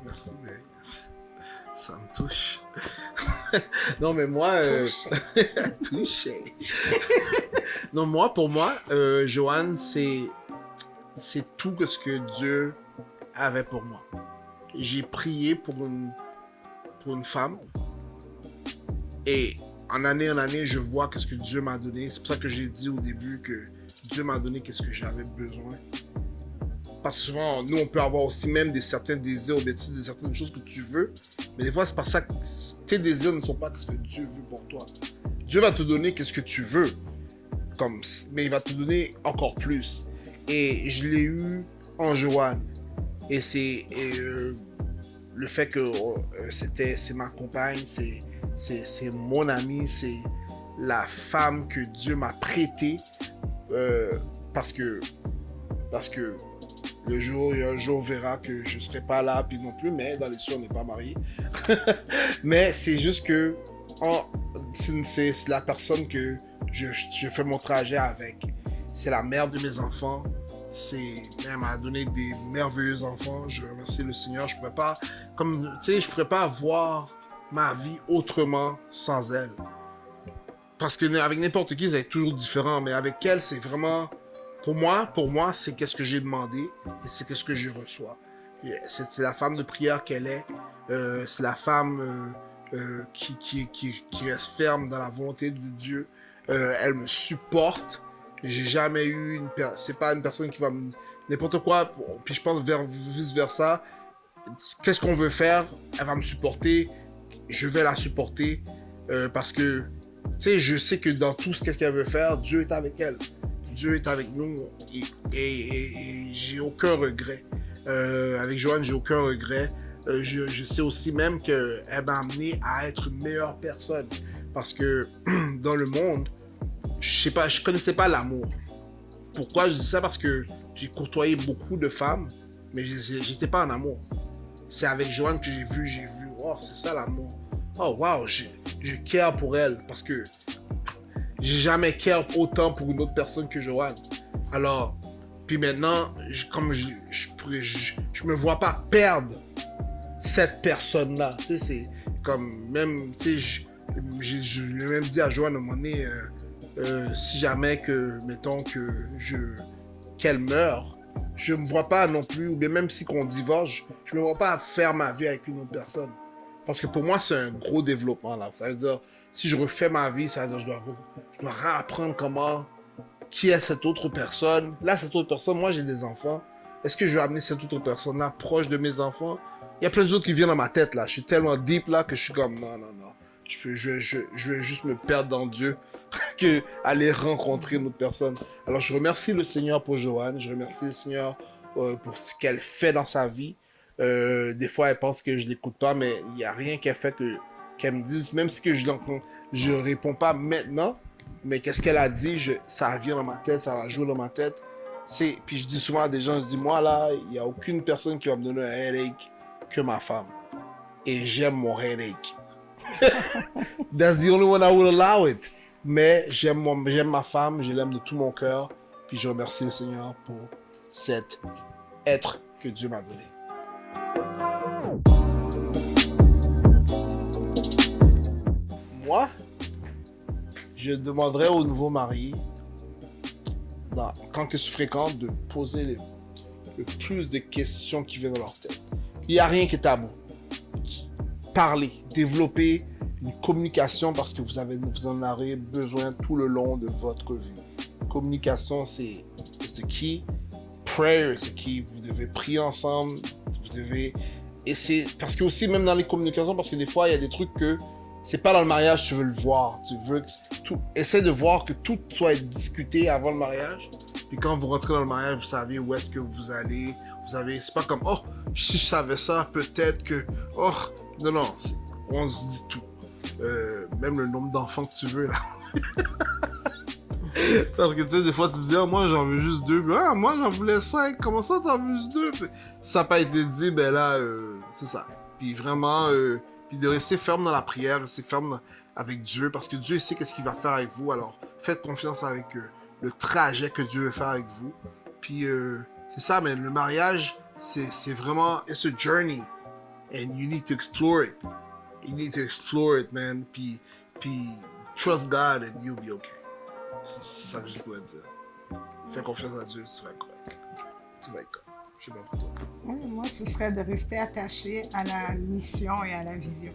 merci, mais ça me touche. Non, mais moi... Touché. Non, pour moi, Joanne, c'est tout ce que Dieu avait pour moi. J'ai prié pour une femme, et en année, je vois ce que Dieu m'a donné. C'est pour ça que j'ai dit au début que Dieu m'a donné ce que j'avais besoin. Parce que souvent, nous, on peut avoir aussi même certains désirs, des certaines choses que tu veux, mais des fois, c'est par ça que tes désirs ne sont pas ce que Dieu veut pour toi. Dieu va te donner ce que tu veux, mais il va te donner encore plus. Et je l'ai eu en Joanne. Et c'est le fait que c'est ma compagne, c'est mon amie, c'est la femme que Dieu m'a prêtée, parce que un jour verra que je ne serai pas là, puis non plus, mais dans les cieux, on n'est pas mariés. Mais c'est juste que c'est la personne que je fais mon trajet avec. C'est la mère de mes enfants. Elle m'a donné des merveilleux enfants. Je remercie le Seigneur. Je pourrais pas avoir ma vie autrement sans elle. Parce que avec n'importe qui, c'est toujours différent. Mais avec elle, c'est vraiment... Pour moi, c'est ce que j'ai demandé et c'est ce que je reçois. C'est la femme de prière qu'elle est. C'est la femme qui reste ferme dans la volonté de Dieu. Elle me supporte. J'ai jamais eu c'est pas une personne qui va me dire n'importe quoi. Puis je pense vice versa. Qu'est-ce qu'on veut faire? Elle va me supporter. Je vais la supporter parce que je sais que dans tout ce qu'elle veut faire, Dieu est avec elle. Dieu est avec nous et j'ai aucun regret. Avec Joanne, j'ai aucun regret. Je sais aussi même qu'elle m'a amené à être une meilleure personne. Parce que dans le monde, je connaissais pas l'amour. Pourquoi je dis ça? Parce que j'ai côtoyé beaucoup de femmes, mais j'étais pas en amour. C'est avec Joanne que j'ai vu, oh, c'est ça l'amour. Oh wow, je care pour elle parce que j'ai jamais care autant pour une autre personne que Joanne. Alors, puis maintenant, je me vois pas perdre cette personne-là. Tu sais, c'est comme même, tu sais, je l'ai même dit à Joanne à un moment donné, si jamais que, mettons qu'elle meurt, je me vois pas non plus, ou bien même si qu'on divorce, je me vois pas faire ma vie avec une autre personne. Parce que pour moi, c'est un gros développement là. Ça veut dire, si je refais ma vie, ça veut dire je dois réapprendre comment qui est cette autre personne. Là, cette autre personne, moi j'ai des enfants. Est-ce que je vais amener cette autre personne-là proche de mes enfants? Il y a plein de choses qui viennent dans ma tête là. Je suis tellement deep là que je suis comme non, non, non. Je vais juste me perdre dans Dieu que aller rencontrer une autre personne. Alors je remercie le Seigneur pour Joanne. Je remercie le Seigneur pour ce qu'elle fait dans sa vie. Des fois, elle pense que je l'écoute pas, mais il n'y a rien qu'elle fait qu'elle me dise, même si que je réponds pas maintenant, mais qu'est-ce qu'elle a dit, ça vient dans ma tête, ça va jouer dans ma tête. Puis je dis souvent à des gens, je dis, moi là, il n'y a aucune personne qui va me donner un headache que ma femme. Et j'aime mon headache. That's the only one I will allow it. Mais j'aime ma femme, je l'aime de tout mon cœur. Puis je remercie le Seigneur pour cet être que Dieu m'a donné. Moi, je demanderais aux nouveaux mariés, quand ils se fréquentent, de poser le plus de questions qui viennent dans leur tête. Il n'y a rien qui est tabou. Parler, développer une communication parce que vous en aurez besoin tout le long de votre vie. Communication, c'est ce qui. Prayer, c'est qui. Vous devez prier ensemble. Vous devez. Et c'est parce que aussi, même dans les communications, parce que des fois, il y a des trucs que c'est pas dans le mariage que tu veux le voir. Tu veux tout. Essaie de voir que tout soit discuté avant le mariage. Puis quand vous rentrez dans le mariage, vous savez où est-ce que vous allez. C'est pas comme, oh, si je savais ça, peut-être que. Oh, non, non. On se dit tout. Même le nombre d'enfants que tu veux, là. Parce que tu sais, des fois, tu te dis, ah, moi, j'en veux juste 2. Ah, moi, j'en voulais 5. Comment ça, t'en veux juste 2? Puis, ça n'a pas été dit, ben là, c'est ça. Puis vraiment, puis de rester ferme dans la prière, rester ferme avec Dieu, parce que Dieu sait qu'est-ce qu'il va faire avec vous. Alors, faites confiance avec le trajet que Dieu veut faire avec vous. Puis, c'est ça, mais le mariage, c'est vraiment, it's a journey. And you need to explore it. You need to explore it, man. Puis trust God and you'll be okay. C'est ça que je pourrais dire. Fais confiance à Dieu, tu seras correct. Tu vas être correct. Je sais pas pour toi. Oui, moi, ce serait de rester attaché à la mission et à la vision.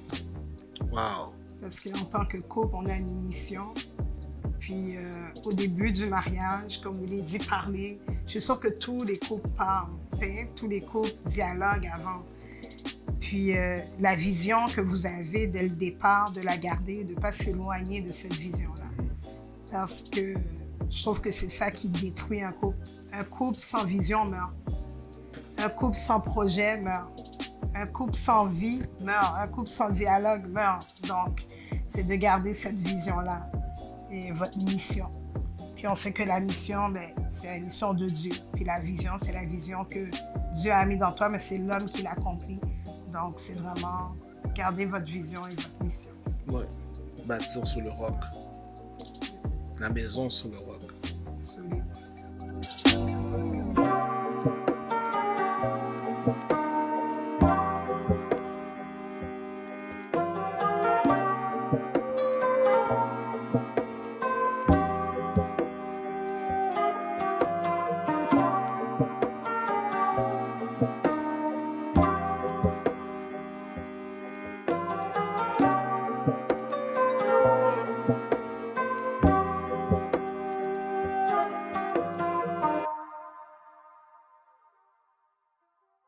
Wow. Parce qu'en tant que couple, on a une mission. Puis au début du mariage, comme vous l'avez dit, parler. Je suis sûre que tous les couples parlent. Tous les couples dialoguent avant. Puis la vision que vous avez dès le départ, de la garder, de ne pas s'éloigner de cette vision-là. Parce que je trouve que c'est ça qui détruit un couple. Un couple sans vision meurt. Un couple sans projet meurt. Un couple sans vie meurt. Un couple sans dialogue meurt. Donc, c'est de garder cette vision-là et votre mission. Puis on sait que la mission, ben, c'est la mission de Dieu. Puis la vision, c'est la vision que Dieu a mis dans toi, mais c'est l'homme qui l'accomplit. Donc, c'est vraiment garder votre vision et votre mission. Ouais. Bâtir sur le roc. La maison sur le roc.